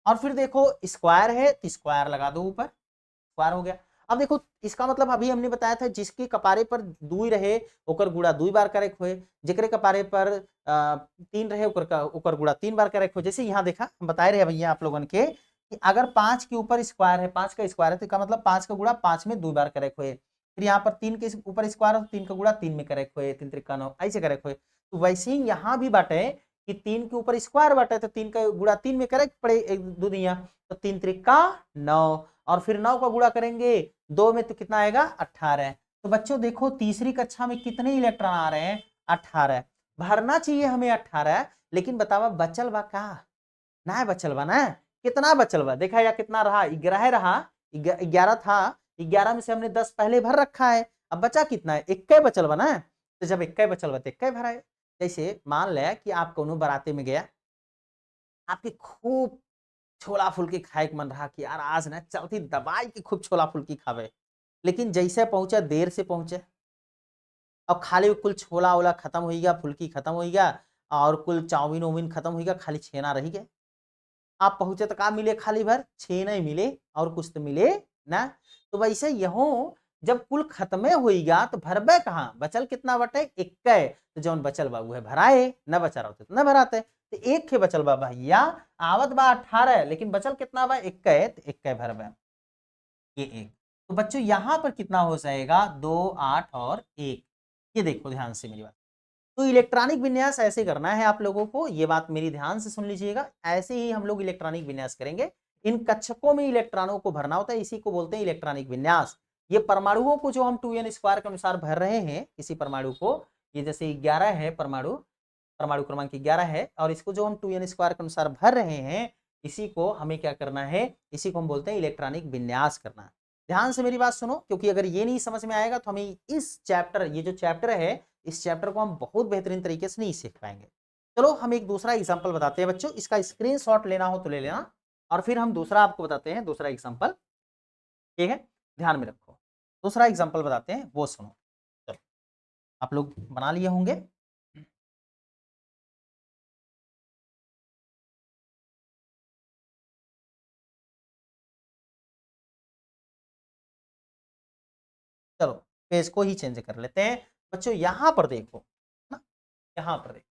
और फिर देखो स्क्वायर है तो स्क्वायर लगा दो ऊपर, स्क्वायर हो गया। अब देखो इसका मतलब अभी हमने बताया था जिसके कपारे पर 2 रहे ओकर गुणा 2 बार करेक्ट होए, जेकरे कपारे पर 3 रहे ओकर गुणा 3 बार करेक्ट हो। जैसे यहाँ देखा हम बताए रहे भैया आप लोगन के कि अगर 5 के ऊपर स्क्वायर है, 5 का स्क्वायर है, तो इसका मतलब 5 का गुणा 5 में 2 बार करेक्ट होए। फिर यहाँ पर 3 के ऊपर स्क्वायर है तो 3 का गुणा 3 में करेक्ट होए, 3 त्रिका 9 ऐसे करेक्ट होए। तो वैसे ही यहाँ भी बाटे कि 3 के ऊपर स्क्वायर बाटे तो 3 का गुणा 3 में करेक्ट पड़े, एक दो दिया, तो 3 त्रिका 9, और फिर 9 का गुणा करेंगे 2 में तो कितना आएगा? 18। तो बच्चों देखो तीसरी कक्षा में कितने इलेक्ट्रॉन आ रहे हैं? 18। भरना चाहिए हमें 18, लेकिन बतावा बचल बा का? ना बचल बा ना, कितना बचल बा देखा, या कितना रहा? 11 रहा, 11 था, 11 में से हमने 10 पहले भर रखा है, अब बचा कितना है? 21 बचल बा ना, तो जब 21 बचल बा तो 21 भरा है। जैसे मान ले कि आप कोनो बाराते में गया, आपके खूब छोला फुल्की खाए के मन रहा कि यार आज ना चलती दबाई की खूब छोला फुल्की खावे, लेकिन जैसे पहुंचे देर से पहुंचे, और खाली कुल छोला ओला खत्म हो गया, फुल्की खत्म हो गया, और कुल चाउमीन उमीन खत्म हो गया, खाली छेना रह गया। आप पहुंचे तो का मिले? खाली भर छेना ही मिले, और कुछ तो मिले ना। तो वैसे यहो जब कुल खत्मे होइगा तो भरबे कहाँ? बचल कितना बटे? 21, तो जौन बचल बा उहे भराए, न बचा रहते तो न भराते। तो एक के बचल बा भैया, आवत बा 18, लेकिन बचल कितना बा? 21, तो 21 भरबे, ये एक। तो बच्चों यहाँ पर कितना हो जाएगा? 2 8 और 1, ये देखो ध्यान से मेरी बात। तो इलेक्ट्रॉनिक विन्यास ऐसे करना है आप लोगों को, ये बात मेरी ध्यान से सुन लीजिएगा, ऐसे ही हम लोग इलेक्ट्रॉनिक विन्यास करेंगे। इन कक्षकों में इलेक्ट्रॉनों को भरना होता है, इसी को बोलते हैं इलेक्ट्रॉनिक विन्यास। ये परमाणुओं को जो हम 2n स्क्वायर के अनुसार भर रहे हैं, किसी परमाणु को, ये जैसे 11 है परमाणु, परमाणु क्रमांक 11 है, और इसको जो हम 2n स्क्वायर के अनुसार भर रहे हैं, इसी को हमें क्या करना है? इसी को हम बोलते हैं इलेक्ट्रॉनिक विन्यास करना। ध्यान से मेरी बात सुनो, क्योंकि अगर ये नहीं समझ में आएगा तो हमें इस चैप्टर, ये जो चैप्टर है, इस चैप्टर को हम बहुत बेहतरीन तरीके से नहीं सीख पाएंगे। चलो हम एक दूसरा एग्जांपल बताते हैं बच्चों, इसका स्क्रीनशॉट लेना हो तो ले लेना, और फिर हम दूसरा आपको बताते हैं, दूसरा एग्जाम्पल, ठीक है, ध्यान में रखो। दूसरा एग्जाम्पल बताते हैं, वो सुनो। चलो, आप लोग बना लिए होंगे। चलो, पेज को ही चेंज कर लेते हैं। बच्चों यहां पर देखो ना, यहां पर देखो,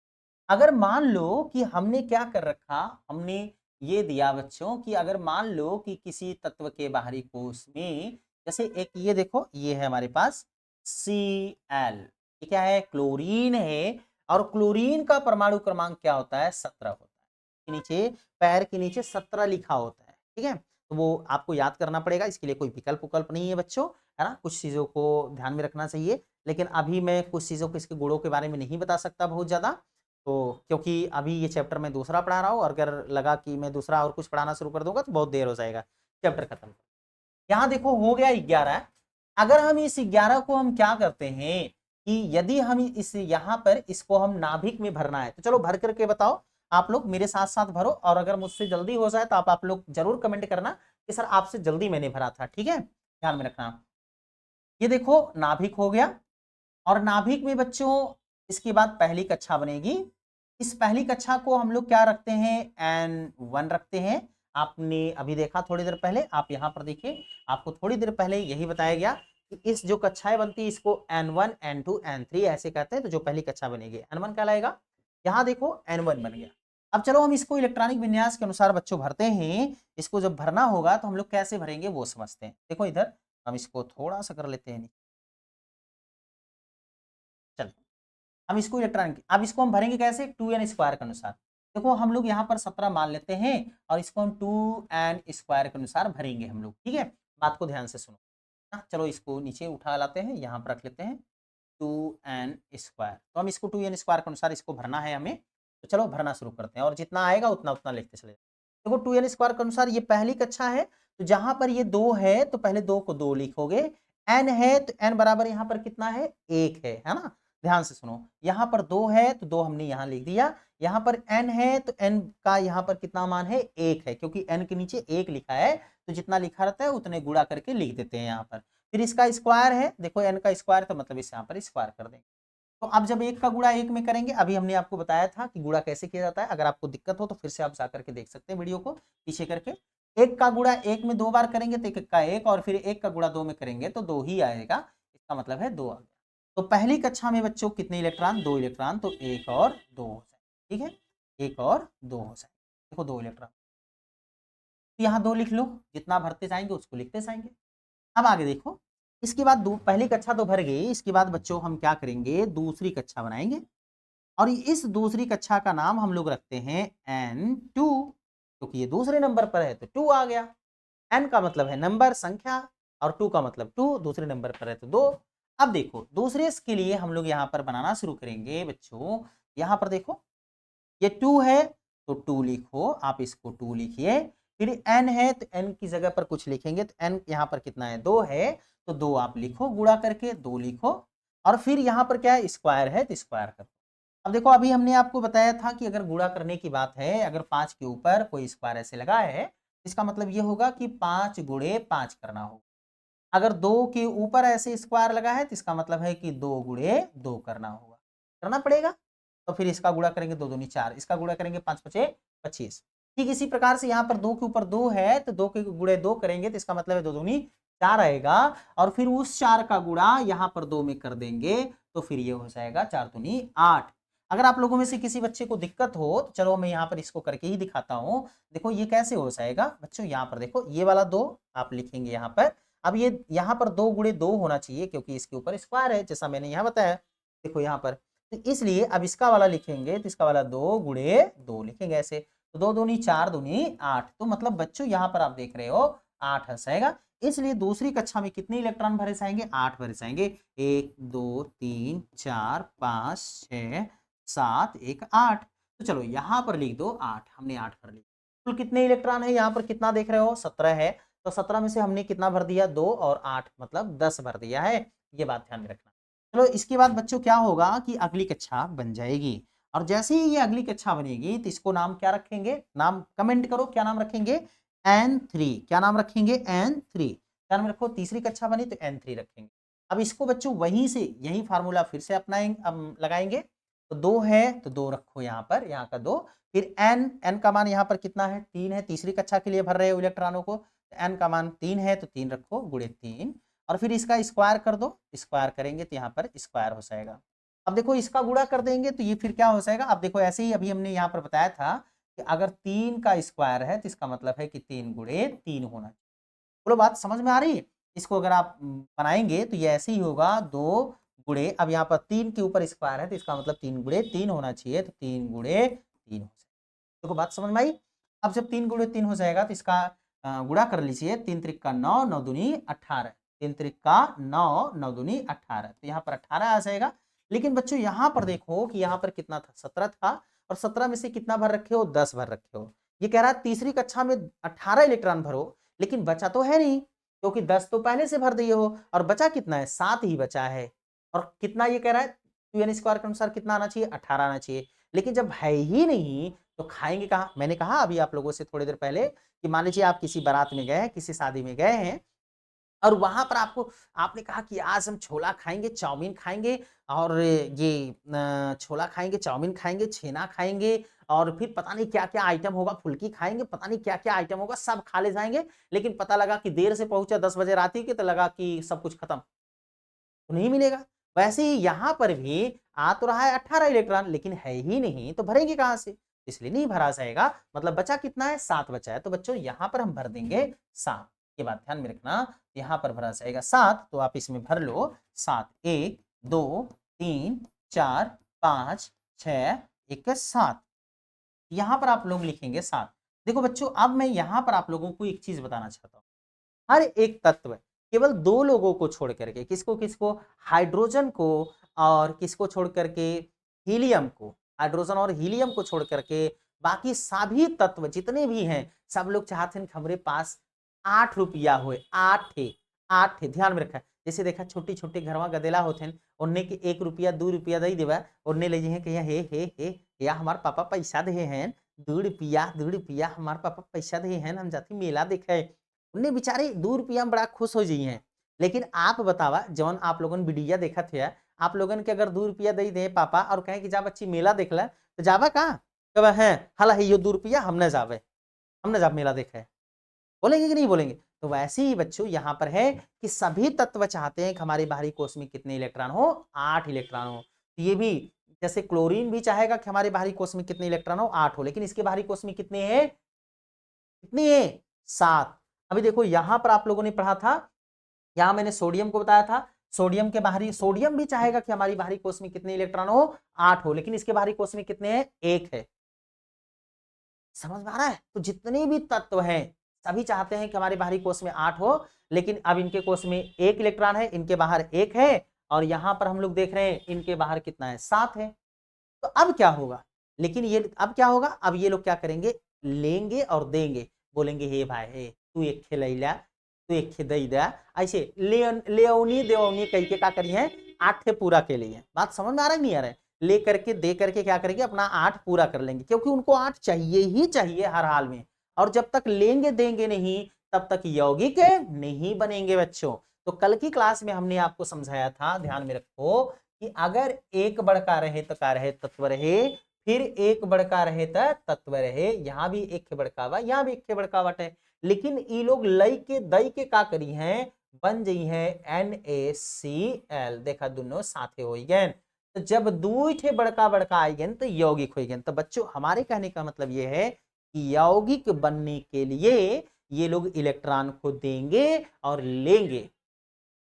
अगर मान लो कि हमने क्या कर रखा, हमने ये दिया बच्चों कि अगर मान लो कि किसी तत्व के बाहरी कोश में, जैसे एक ये देखो, ये है हमारे पास Cl, ये क्या है, क्लोरीन है, और क्लोरीन का परमाणु क्रमांक क्या होता है, 17 होता है। के नीचे, पैर के नीचे 17 लिखा होता है, ठीक है। तो वो आपको याद करना पड़ेगा, इसके लिए कोई विकल्प विकल्प नहीं है बच्चों, है ना। कुछ चीजों को ध्यान में रखना चाहिए, लेकिन अभी मैं कुछ चीजों को, इसके गुणों के बारे में नहीं बता सकता बहुत ज्यादा, तो क्योंकि अभी ये चैप्टर मैं दूसरा पढ़ा रहा हूँ, और अगर लगा कि मैं दूसरा और कुछ पढ़ाना शुरू कर दूंगा तो बहुत देर हो जाएगा चैप्टर खत्म। यहाँ देखो हो गया 11। अगर हम इस 11 को हम क्या करते हैं कि यदि हम इस यहाँ पर इसको हम नाभिक में भरना है, तो चलो भर करके बताओ आप लोग, मेरे साथ साथ भरो, और अगर मुझसे जल्दी हो जाए तो आप लोग जरूर कमेंट करना कि सर आपसे जल्दी मैंने भरा था, ठीक है, ध्यान में रखना। ये देखो नाभिक हो गया, और नाभिक में बच्चों इसके बाद पहली कक्षा बनेगी। इस पहली कक्षा को हम लोग क्या रखते हैं, N1 रखते हैं। आपने अभी देखा थोड़ी देर पहले, आप यहां पर देखिए, आपको थोड़ी देर पहले यही बताया गया कि इस जो कक्षाएं बनती है इसको N1, N2, N3 ऐसे कहते हैं। तो जो पहली कक्षा बनेगी N1 कहलाएगा। यहां देखो N1 बन गया। अब चलो हम इसको इलेक्ट्रॉनिक विन्यास के अनुसार बच्चों भरते हैं। इसको जब भरना होगा तो हम लोग कैसे भरेंगे वो समझते हैं। देखो इधर हम इसको थोड़ा सा कर लेते हैं, चलो हम इसको इलेक्ट्रॉनिक, अब इसको हम भरेंगे कैसे, 2n² के अनुसार। देखो हम लोग यहाँ पर 17 मान लेते हैं, और इसको हम 2n² के अनुसार भरेंगे हम लोग, ठीक है। बात को ध्यान से सुनो ना, चलो इसको नीचे उठा लाते हैं, यहाँ पर रख लेते हैं 2n²। तो हम इसको 2n² के अनुसार इसको भरना है हमें। तो चलो भरना शुरू करते हैं, और जितना आएगा उतना उतना लिखते चले। देखो 2n² के अनुसार ये पहली कक्षा है, तो जहां पर ये 2 है तो पहले 2 को 2 लिखोगे। n है तो n बराबर यहाँ पर कितना है, 1 है ना। ध्यान से सुनो, यहाँ पर 2 है तो 2 हमने यहाँ लिख दिया। यहाँ पर n है तो n का यहाँ पर कितना मान है, 1 है, क्योंकि n के नीचे 1 लिखा है, तो जितना लिखा रहता है उतने गुणा करके लिख देते हैं यहाँ पर। फिर इसका स्क्वायर है, देखो n का स्क्वायर, तो मतलब इस यहाँ पर स्क्वायर कर देंगे। तो अब जब 1 का गुणा 1 में करेंगे, अभी हमने आपको बताया था कि गुणा कैसे किया जाता है। अगर आपको दिक्कत हो तो फिर से आप जा करके देख सकते हैं वीडियो को पीछे करके। 1 का गुणा 1 में 2 बार करेंगे तो 1 का 1, और फिर 1 का गुणा 2 में करेंगे तो 2 ही आएगा, इसका मतलब है 2 आ गया। तो पहली कक्षा में बच्चों कितने इलेक्ट्रॉन, 2 इलेक्ट्रॉन, तो 1 और 2 हो जाए, ठीक है, 1 और 2 हो जाए। देखो 2 इलेक्ट्रॉन, तो यहाँ 2 लिख लो, जितना भरते जाएंगे उसको लिखते जाएंगे। अब आगे देखो, इसके बाद पहली कक्षा तो भर गई, इसके बाद बच्चों हम क्या करेंगे, दूसरी कक्षा बनाएंगे, और इस दूसरी कक्षा का नाम हम लोग रखते हैं N2, क्योंकि ये दूसरे नंबर पर है तो 2 आ गया। N का मतलब है नंबर, संख्या, और 2 का मतलब 2, दूसरे नंबर पर है तो 2। अब देखो दूसरे के लिए हम लोग यहाँ पर बनाना शुरू करेंगे बच्चों। यहाँ पर देखो ये 2 है तो 2 लिखो, आप इसको 2 लिखिए। फिर n है तो n की जगह पर कुछ लिखेंगे, तो n यहाँ पर कितना है, 2 है, तो 2 आप लिखो, गुणा करके 2 लिखो, और फिर यहाँ पर क्या है, स्क्वायर है तो स्क्वायर करो। अब देखो अभी हमने आपको बताया था कि अगर गुणा करने की बात है, अगर 5 के ऊपर कोई स्क्वायर ऐसे लगा है, इसका मतलब ये होगा कि 5 गुणे 5 करना होगा। अगर 2 के ऊपर ऐसे स्क्वायर लगा है तो इसका मतलब है कि 2 गुणे 2 करना होगा, करना पड़ेगा। तो फिर इसका गुणा करेंगे 2 दूनी 4, इसका गुणा करेंगे 5 पचे 25। ठीक इसी प्रकार से यहाँ पर 2 के ऊपर 2 है तो 2 के गुणे 2 करेंगे, तो इसका मतलब है 2 दूनी 4 आएगा, और फिर उस 4 का गुणा यहाँ पर 2 में कर देंगे, तो फिर ये हो जाएगा 4 दूनी 8। अगर आप लोगों में से किसी बच्चे को दिक्कत हो तो चलो मैं यहाँ पर इसको करके ही दिखाता हूँ। देखो ये कैसे हो जाएगा बच्चों, यहाँ पर देखो ये वाला 2 आप लिखेंगे यहाँ पर। अब ये यहाँ पर 2 गुणे 2 होना चाहिए, क्योंकि इसके ऊपर स्क्वायर है, जैसा मैंने यहाँ बताया। देखो यहाँ पर, तो इसलिए अब इसका वाला लिखेंगे तो इसका वाला 2 गुणे 2 लिखेंगे ऐसे, तो 2 दूनी 4 दूनी 8। तो मतलब बच्चों यहाँ पर आप देख रहे हो 8 हंसाएगा। इसलिए दूसरी कक्षा में कितने इलेक्ट्रॉन भरे जाएंगे, 8 भरे जाएंगे। 1 2 3 4 5 6 7 1 8। तो चलो यहाँ पर लिख दो 8, हमने 8 कर लिया। कुल कितने इलेक्ट्रॉन है यहाँ पर, कितना देख रहे हो, 17 है। तो 17 में से हमने कितना भर दिया, 2 और 8 मतलब 10 भर दिया है। ये बात ध्यान में रखना। चलो इसके बाद बच्चों क्या होगा कि अगली कक्षा बन जाएगी, और जैसे ही ये अगली कक्षा बनेगी तो इसको नाम क्या रखेंगे, नाम कमेंट करो क्या नाम रखेंगे, N3 क्या नाम रखेंगे? N3 क्या नाम रखो? तीसरी कक्षा बनी तो N3 रखेंगे। अब इसको बच्चों वहीं से यही फार्मूला फिर से अपनाएंगे, लगाएंगे। तो 2 है तो 2 रखो यहाँ पर, यहाँ का 2। फिर n का मान यहाँ पर कितना है? 3 है। तीसरी कक्षा के लिए भर रहे हो इलेक्ट्रॉनों को, n का मान 3 है तो 3 रखो गुणे 3, और फिर इसका स्क्वायर कर दो। स्क्वायर करेंगे तो यहाँ पर स्क्वायर हो जाएगा। अब देखो इसका गुणा कर देंगे तो ये फिर क्या हो जाएगा? अब देखो ऐसे ही अभी हमने यहाँ पर बताया था कि अगर 3 का स्क्वायर है तो इसका मतलब है कि 3 गुणे 3 होना चाहिए। बोलो बात समझ में आ रही है? इसको अगर आप बनाएंगे तो ये ऐसे ही होगा, 2 गुणे, अब यहाँ पर 3 के ऊपर स्क्वायर है तो इसका मतलब 3 गुणे 3 होना चाहिए, तो 3 गुणे 3 हो जाएगा। देखो बात समझ में आई? अब जब 3 गुणे 3 हो जाएगा तो इसका गुणा कर लीजिए। 3 त्रिक का 9, 9 दूनी 18, 3 त्रिक का 9, 9 दूनी 18, तो यहाँ पर 18 आ जाएगा। लेकिन बच्चों यहाँ पर देखो कि यहाँ पर कितना था? 17 था, और 17 में से कितना भर रखे हो? 10 भर रखे हो। ये कह रहा है तीसरी कक्षा में 18 इलेक्ट्रॉन भरो, लेकिन बचा तो है नहीं, क्योंकि 10 तो पहले से भर दिए हो, और बचा कितना है? 7 ही बचा है। और कितना ये कह रहा है? 2n² के अनुसार कितना आना चाहिए? 18 आना चाहिए। लेकिन जब है ही नहीं तो खाएंगे कहाँ? मैंने कहा अभी आप लोगों से थोड़ी देर पहले कि मान लीजिए आप किसी बारात में गए हैं, किसी शादी में गए हैं, और वहां पर आपने कहा कि आज हम छोला खाएंगे, चाउमीन खाएंगे, और ये छोला खाएंगे, चाउमीन खाएंगे, छेना खाएंगे, और फिर पता नहीं क्या क्या आइटम होगा, फुल्की खाएंगे, पता नहीं क्या क्या आइटम होगा, सब खा ले जाएंगे। लेकिन पता लगा कि देर से पहुंचा 10 बजे रात ही के, तो लगा कि सब कुछ खत्म, तो नहीं मिलेगा। वैसे ही यहाँ पर भी आ तो रहा है 18 इलेक्ट्रॉन, लेकिन है ही नहीं, तो भरेंगे कहाँ से? इसलिए नहीं भरा जाएगा। मतलब बचा कितना है? 7 बचा है। तो बच्चों यहाँ पर हम भर देंगे 7। ये बात ध्यान में रखना, यहाँ पर भरा जाएगा 7, तो आप इसमें भर लो 7। 1 2 3 4 5 6 1 7, यहाँ पर आप लोग लिखेंगे 7। देखो बच्चों अब मैं यहाँ पर आप लोगों को एक चीज बताना चाहता हूँ। हर एक तत्व केवल 2 लोगों को छोड़ करके, किसको किसको? हाइड्रोजन को, और किसको छोड़ करके? हीलियम को। हाइड्रोजन और हीलियम को छोड़ करके बाकी सभी तत्व जितने भी हैं, सब लोग चाहते हैं कि हमारे पास 8 रुपया होए। 8 थे, 8 थे, ध्यान में रखा। जैसे देखा छोटी छोटी घरवा गदेला होते हैं, उन्हें के 1 रुपया 2 रुपया दे देवा, उन्हें ले जे कहिया हे या हमार पापा पैसा दे हैं, 2 रुपया 2 रुपया हमार पापा पैसा दे हैं, हम जाते मेला देखे। उन्हें बेचारे 2 रुपया में बड़ा खुश हो जाइए। लेकिन आप बतावा, जौन आप लोगन वीडियो देखा थे, आप लोगन के अगर 2 रुपया दे दे पापा और कहे कि जा बच्ची मेला देखला, तो जावा कहाँ? कब है हला ये 2 रुपया हम न जावे, हम न जा मेला देखे, बोलेंगे कि नहीं बोलेंगे? तो वैसे ही बच्चों यहाँ पर है कि सभी तत्व चाहते हैं कि हमारे बाहरी कोष में कितने इलेक्ट्रॉन हो? 8 इलेक्ट्रॉन हो। तो ये भी, जैसे क्लोरीन भी चाहेगा कि हमारे बाहरी कोष में कितने इलेक्ट्रॉन हो? 8 हो, लेकिन इसके बाहरी कोष में कितने हैं? कितने हैं? 7। अभी देखो यहां पर आप लोगों ने पढ़ा था, यहां मैंने सोडियम को बताया था, सोडियम के बाहरी, सोडियम भी चाहेगा कि हमारी बाहरी कोष में कितने इलेक्ट्रॉन हो? 8 हो, लेकिन इसके बाहरी कोष में कितने हैं? 1 है। समझ में आ रहा है? तो जितने भी तत्व हैं सभी चाहते हैं कि हमारे बाहरी कोष में 8 हो, लेकिन अब इनके कोष में 1 इलेक्ट्रॉन है, इनके बाहर 1 है, और यहां पर हम लोग देख रहे हैं इनके बाहर कितना है? 7 है। तो अब क्या होगा? लेकिन ये अब क्या होगा? अब ये लोग क्या करेंगे? लेंगे और देंगे, बोलेंगे हे भाई हे तू एक खिलैला, तू एक दई दा, ऐसे लेओनी देओनी कह के क्या करिए? 8 पूरा के लिए। बात समझ में आ रहा है नहीं आ रहा है? ले करके दे करके क्या करेंगे? अपना 8 पूरा कर लेंगे, क्योंकि उनको 8 चाहिए ही चाहिए हर हाल में। और जब तक लेंगे देंगे नहीं, तब तक यौगिक नहीं बनेंगे बच्चों। तो कल की क्लास में हमने आपको समझाया था, ध्यान में रखो, कि अगर एक बड़का रहे तो का रहे? तत्व रहे। फिर एक बड़का रहे तो तत्व रहे। यहाँ भी एक बड़कावा, यहाँ भी एक बड़कावा है। लेकिन ये लोग लई के दई के का करी हैं? बन जाई है NaCl। देखा दोनों साथे हो गए। तो जब 2 ठे बड़का बड़का आई गए तो यौगिक हो गए। तो बच्चों हमारे कहने का मतलब ये है कि यौगिक बनने के लिए ये लोग इलेक्ट्रॉन को देंगे और लेंगे।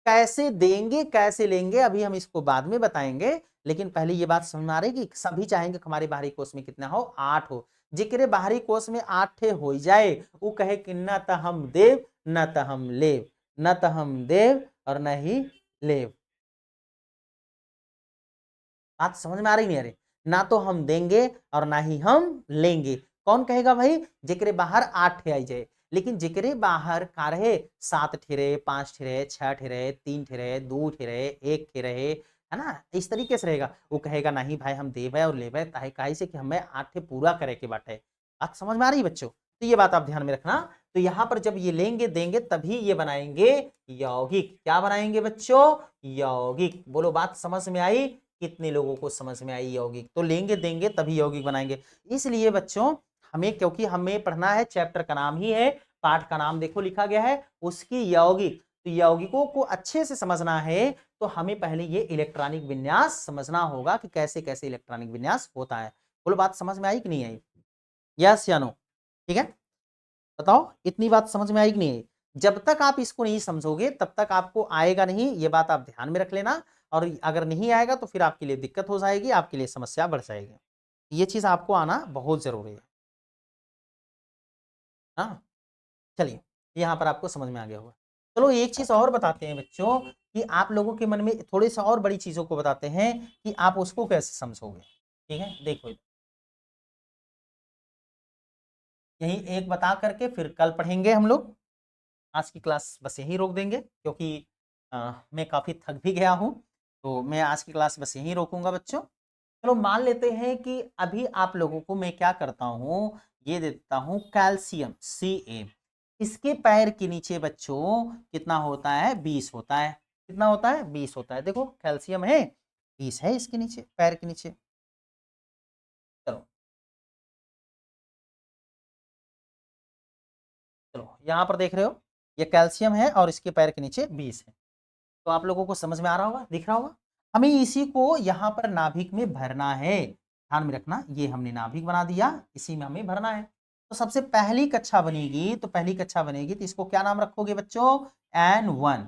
कैसे देंगे कैसे लेंगे अभी हम इसको बाद में बताएंगे, लेकिन पहले ये बात समझ में आ रही है कि सभी चाहेंगे कि हमारे बाहरी कोष में कितना हो? 8 हो। जिक्र बाहरी कोष में 8 हो जाए, वो कहे कि न त हम देव न त हम लेव, न त हम देव और न ही लेव। बात समझ में आ रही नहीं? अरे ना तो हम देंगे और ना ही हम लेंगे। कौन कहेगा भाई? जिक्रे बाहर 8 आई जाए, लेकिन जिक्रे बाहर का रहे 7 ठे रहे, 5 ठे रहे, 6 ठे रहे, 3 ठे रहे, 2 ठे रहे, 1 ठे रहे, है ना? इस तरीके से रहेगा। वो कहेगा नहीं भाई हम देवे और लेवे, ताहे काहे से कि हमें 8 ठे पूरा करे के बाटे। बात समझ में आ रही बच्चों? तो ये बात आप ध्यान में रखना। तो यहां पर जब ये लेंगे देंगे तभी ये बनाएंगे यौगिक। क्या बनाएंगे बच्चों? यौगिक। बोलो बात समझ में आई? कितने लोगों को समझ में आई यौगिक? तो लेंगे देंगे तभी यौगिक बनाएंगे। इसलिए बच्चों हमें, क्योंकि हमें पढ़ना है, चैप्टर का नाम ही है, पाठ का नाम देखो लिखा गया है उसकी यौगिक। तो यौगिकों को अच्छे से समझना है तो हमें पहले ये इलेक्ट्रॉनिक विन्यास समझना होगा कि कैसे कैसे इलेक्ट्रॉनिक विन्यास होता है। बोलो बात समझ में आई कि नहीं आई? यस या नो? ठीक है, बताओ इतनी बात समझ में आई कि नहीं आई? जब तक आप इसको नहीं समझोगे तब तक आपको आएगा नहीं, ये बात आप ध्यान में रख लेना। और अगर नहीं आएगा तो फिर आपके लिए दिक्कत हो जाएगी, आपके लिए समस्या बढ़ जाएगी। ये चीज आपको आना बहुत जरूरी है। हाँ, चलिए यहाँ पर आपको समझ में आ गया होगा। चलो एक चीज और बताते हैं बच्चों कि आप लोगों के मन में थोड़ी सा और बड़ी चीजों को बताते हैं कि आप उसको कैसे समझोगे। ठीक है, देखो यही एक बता करके फिर कल पढ़ेंगे हम लोग। आज की क्लास बस यहीं रोक देंगे क्योंकि मैं काफ़ी थक भी गया हूँ। तो मैं आज की क्लास बस यहीं रोकूंगा बच्चों। चलो मान लेते हैं कि अभी आप लोगों को मैं क्या करता हूँ, ये देता हूँ कैल्शियम Ca। इसके पैर के नीचे बच्चों कितना होता है? 20 होता है। कितना होता है? 20 होता है। देखो कैल्शियम है 20 है इसके नीचे, पैर के नीचे। चलो चलो यहाँ पर देख रहे हो ये कैल्शियम है और इसके पैर के नीचे 20 है। तो आप लोगों को समझ में आ रहा होगा, दिख रहा होगा। हमें इसी को यहाँ पर नाभिक में भरना है। ध्यान में रखना, ये हमने नाभिक बना दिया, इसी में हमें भरना है। तो सबसे पहली कक्षा बनेगी, तो पहली कक्षा बनेगी तो इसको क्या नाम रखोगे बच्चों? N1।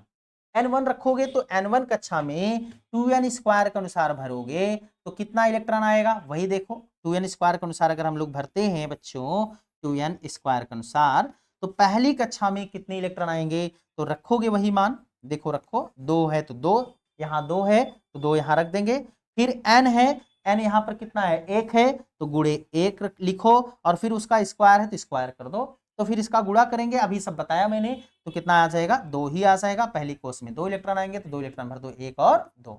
N1 रखोगे तो N1 कक्षा में 2n स्क्वायर के अनुसार भरोगे तो कितना इलेक्ट्रॉन आएगा? वही देखो 2n स्क्वायर के अनुसार अगर हम लोग भरते हैं बच्चों 2n स्क्वायर के अनुसार, तो पहली कक्षा में कितने इलेक्ट्रॉन आएंगे? तो रखोगे वही मान, देखो रखो, 2 है तो 2, यहाँ 2 है तो 2 यहाँ रख देंगे। फिर n है, n यहाँ पर कितना है? 1 है तो गुणे 1 लिखो और फिर उसका स्क्वायर है तो स्क्वायर कर दो। तो फिर इसका गुणा करेंगे, अभी सब बताया मैंने, तो कितना आ जाएगा? 2 ही आ जाएगा। पहली कोष में 2 इलेक्ट्रॉन आएंगे तो 2 इलेक्ट्रॉन भर दो, 1 और 2।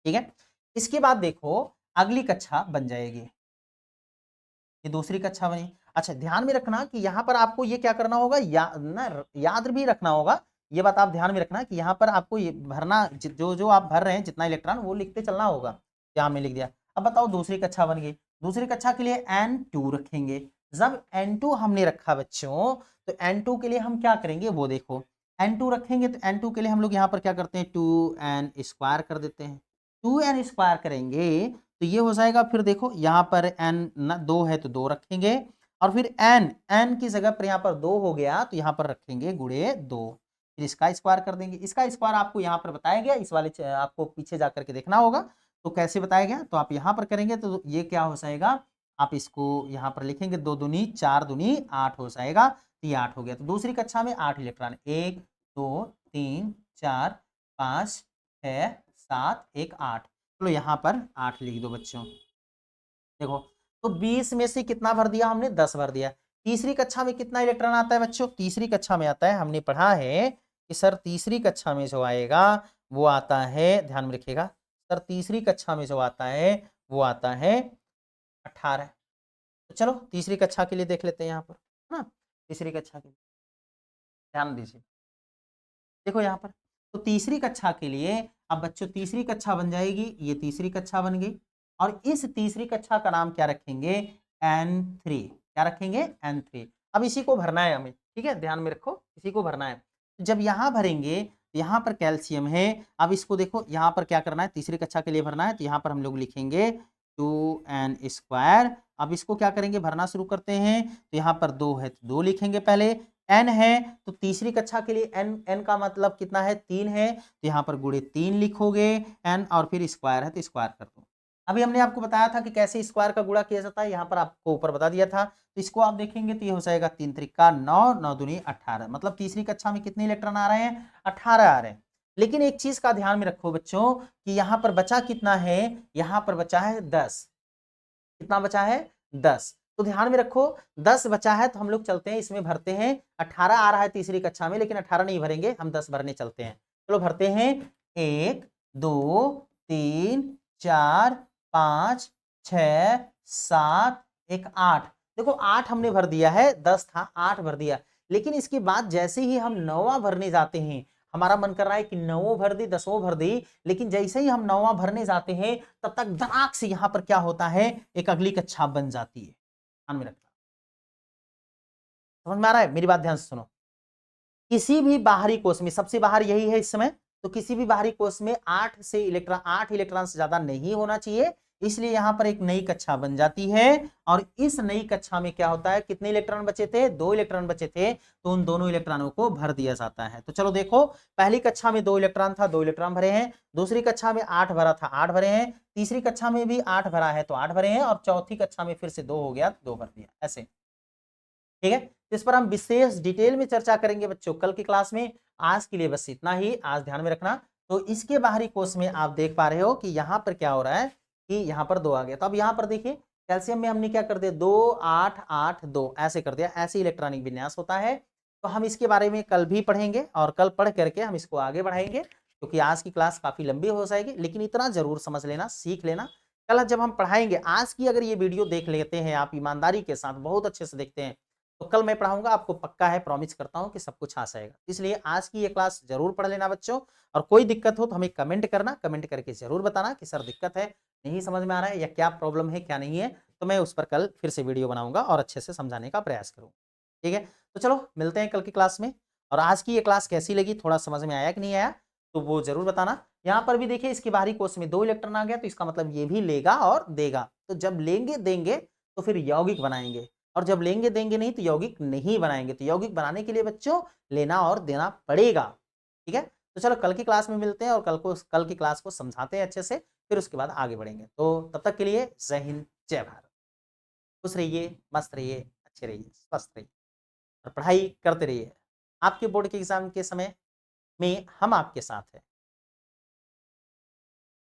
ठीक है, इसके बाद देखो अगली कक्षा बन जाएगी, ये दूसरी कक्षा बनी। अच्छा ध्यान में रखना कि यहाँ पर आपको ये क्या करना होगा, याद भी रखना होगा। ये बात आप ध्यान में रखना कि यहाँ पर आपको ये भरना, जो जो आप भर रहे हैं जितना इलेक्ट्रॉन वो लिखते चलना होगा। यहाँ में लिख दिया। अब बताओ दूसरी कक्षा बन गई, दूसरी कक्षा के लिए N2 रखेंगे। जब N2 हमने रखा बच्चों तो N2 के लिए हम क्या करेंगे वो देखो। N2 रखेंगे तो N2 के लिए हम लोग यहाँ पर क्या करते हैं? 2n स्क्वायर कर देते हैं। 2n स्क्वायर करेंगे तो ये हो जाएगा। फिर देखो यहाँ पर n न 2 है तो 2 रखेंगे और फिर n की जगह पर यहाँ पर 2 हो गया तो यहाँ पर रखेंगे गुणे 2। फिर इसका स्क्वायर कर देंगे। इसका स्क्वायर आपको यहाँ पर बताया गया, इस वाले आपको पीछे जा करके देखना होगा। तो कैसे बताया गया, तो आप यहाँ पर करेंगे तो ये क्या हो जाएगा, आप इसको यहाँ पर लिखेंगे 2 दूनी 4 दूनी 8 हो जाएगा। तो ये 8 हो गया। तो दूसरी कक्षा में 8 इलेक्ट्रॉन, 1 2 3 4 5 6 7 1 8। चलो यहाँ पर 8 लिख दो बच्चों। देखो तो 20 में से कितना भर दिया हमने? 10 भर दिया। तीसरी कक्षा में कितना इलेक्ट्रॉन आता है बच्चों? तीसरी कक्षा में आता है, हमने पढ़ा है कि सर तीसरी कक्षा में जो आएगा वो आता है, ध्यान में रखिएगा, सर तीसरी कक्षा में जो आता है वो आता है 18। तो चलो तीसरी कक्षा के लिए देख लेते हैं यहाँ पर, है ना। तीसरी कक्षा के लिए ध्यान दीजिए, देखो यहाँ पर। तो तीसरी कक्षा के लिए अब बच्चों तीसरी कक्षा बन जाएगी, ये तीसरी कक्षा बन गई और इस तीसरी कक्षा का नाम क्या रखेंगे? N3। क्या रखेंगे? N3। अब इसी को भरना है हमें, ठीक है, ध्यान में रखो, इसी को भरना है। जब यहाँ भरेंगे तो यहाँ पर कैल्शियम है। अब इसको देखो यहाँ पर क्या करना है, तीसरी कक्षा के लिए भरना है तो यहाँ पर हम लोग लिखेंगे 2n स्क्वायर। अब इसको क्या करेंगे, भरना शुरू करते हैं। तो यहाँ पर 2 है तो 2 लिखेंगे पहले, n है तो तीसरी कक्षा के लिए n का मतलब कितना है? 3 है तो यहाँ पर गुणे 3 लिखोगे n और फिर स्क्वायर है तो स्क्वायर कर दो। अभी हमने आपको बताया था कि कैसे स्क्वायर का गुणा किया जाता है, यहाँ पर आपको ऊपर बता दिया था। तो इसको आप देखेंगे तो ये हो जाएगा 3 त्रिका 9 9 दूनी 18। मतलब तीसरी कक्षा में कितने इलेक्ट्रॉन आ रहे हैं? 18 आ रहे हैं। लेकिन एक चीज का ध्यान में रखो बच्चों कि यहाँ पर बचा कितना है? यहाँ पर बचा है 10। कितना बचा है? 10। तो ध्यान में रखो 10 बचा है तो हम लोग चलते हैं इसमें भरते हैं। 18 आ रहा है तीसरी कक्षा में लेकिन 18 नहीं भरेंगे, हम 10 भरने चलते हैं। चलो भरते हैं, 1 2 3 4 5 6 7 1 8। देखो 8 हमने भर दिया है, 10 था 8 भर दिया, लेकिन इसके बाद जैसे ही हम 9वां भरने जाते हैं, हमारा मन कर रहा है कि 9 भर दी 10 भर दी, लेकिन जैसे ही हम 9वां भरने जाते हैं तब तक धड़ाक से यहाँ पर क्या होता है, एक अगली कक्षा बन जाती है। ध्यान में रखना, समझ में आ रहा है? मेरी बात ध्यान से सुनो। किसी भी बाहरी कोष में, सबसे बाहर यही है इस समय, तो किसी भी बाहरी कोष में 8 इलेक्ट्रॉन से ज्यादा नहीं होना चाहिए, इसलिए यहां पर एक नई कक्षा बन जाती है। और इस नई कक्षा में क्या होता है, कितने इलेक्ट्रॉन बचे थे, 2 इलेक्ट्रॉन बचे थे, तो उन दोनों इलेक्ट्रॉनों को भर दिया जाता है। तो चलो देखो, पहली कक्षा में 2 इलेक्ट्रॉन था, 2 इलेक्ट्रॉन भरे हैं, दूसरी कक्षा में 8 भरा था, 8 भरे हैं, तीसरी कक्षा में भी 8 भरा है तो 8 भरे हैं, और चौथी कक्षा में फिर से 2 हो गया, 2 भर दिया, ऐसे। ठीक है, इस पर हम विशेष डिटेल में चर्चा करेंगे बच्चों कल की क्लास में। आज के लिए बस इतना ही, आज ध्यान में रखना। तो इसके बाहरी कोष में आप देख पा रहे हो कि यहाँ पर क्या हो रहा है कि यहाँ पर 2 आ गया। तो अब यहाँ पर देखिए, कैल्शियम में हमने क्या कर दिया, 2 8 8 2 ऐसे कर दिया, ऐसे इलेक्ट्रॉनिक विन्यास होता है। तो हम इसके बारे में कल भी पढ़ेंगे, और कल पढ़ करके हम इसको आगे बढ़ाएंगे, क्योंकि आज की क्लास काफी लंबी हो जाएगी, लेकिन इतना जरूर समझ लेना, सीख लेना। कल जब हम पढ़ाएंगे, आज की अगर ये वीडियो देख लेते हैं आप ईमानदारी के साथ, बहुत अच्छे से देखते हैं, तो कल मैं पढ़ाऊंगा, आपको पक्का है, प्रॉमिस करता हूं कि सब कुछ आ जाएगा। इसलिए आज की ये क्लास जरूर पढ़ लेना बच्चों, और कोई दिक्कत हो तो हमें कमेंट करना, कमेंट करके जरूर बताना कि सर दिक्कत है, नहीं समझ में आ रहा है, या क्या प्रॉब्लम है क्या नहीं है, तो मैं उस पर कल फिर से वीडियो बनाऊंगा और अच्छे से समझाने का प्रयास करूंगा। ठीक है, तो चलो मिलते हैं कल की क्लास में। और आज की ये क्लास कैसी लगी, थोड़ा समझ में आया कि नहीं आया, तो वो जरूर बताना। यहाँ पर भी देखिए, इसके बाहरी कोष में 2 इलेक्ट्रॉन आ गया, तो इसका मतलब ये भी लेगा और देगा। तो जब लेंगे देंगे तो फिर यौगिक बनाएंगे, और जब लेंगे देंगे नहीं तो यौगिक नहीं बनाएंगे। तो यौगिक बनाने के लिए बच्चों लेना और देना पड़ेगा। ठीक है, तो चलो कल की क्लास में मिलते हैं, और कल की क्लास को समझाते हैं अच्छे से, फिर उसके बाद आगे बढ़ेंगे। तो तब तक के लिए जय हिंद, जय भारत। खुश रहिए, मस्त रहिए, अच्छे रहिए, स्वस्थ रहिए, और पढ़ाई करते रहिए। आपके बोर्ड के एग्जाम के समय में हम आपके साथ हैं।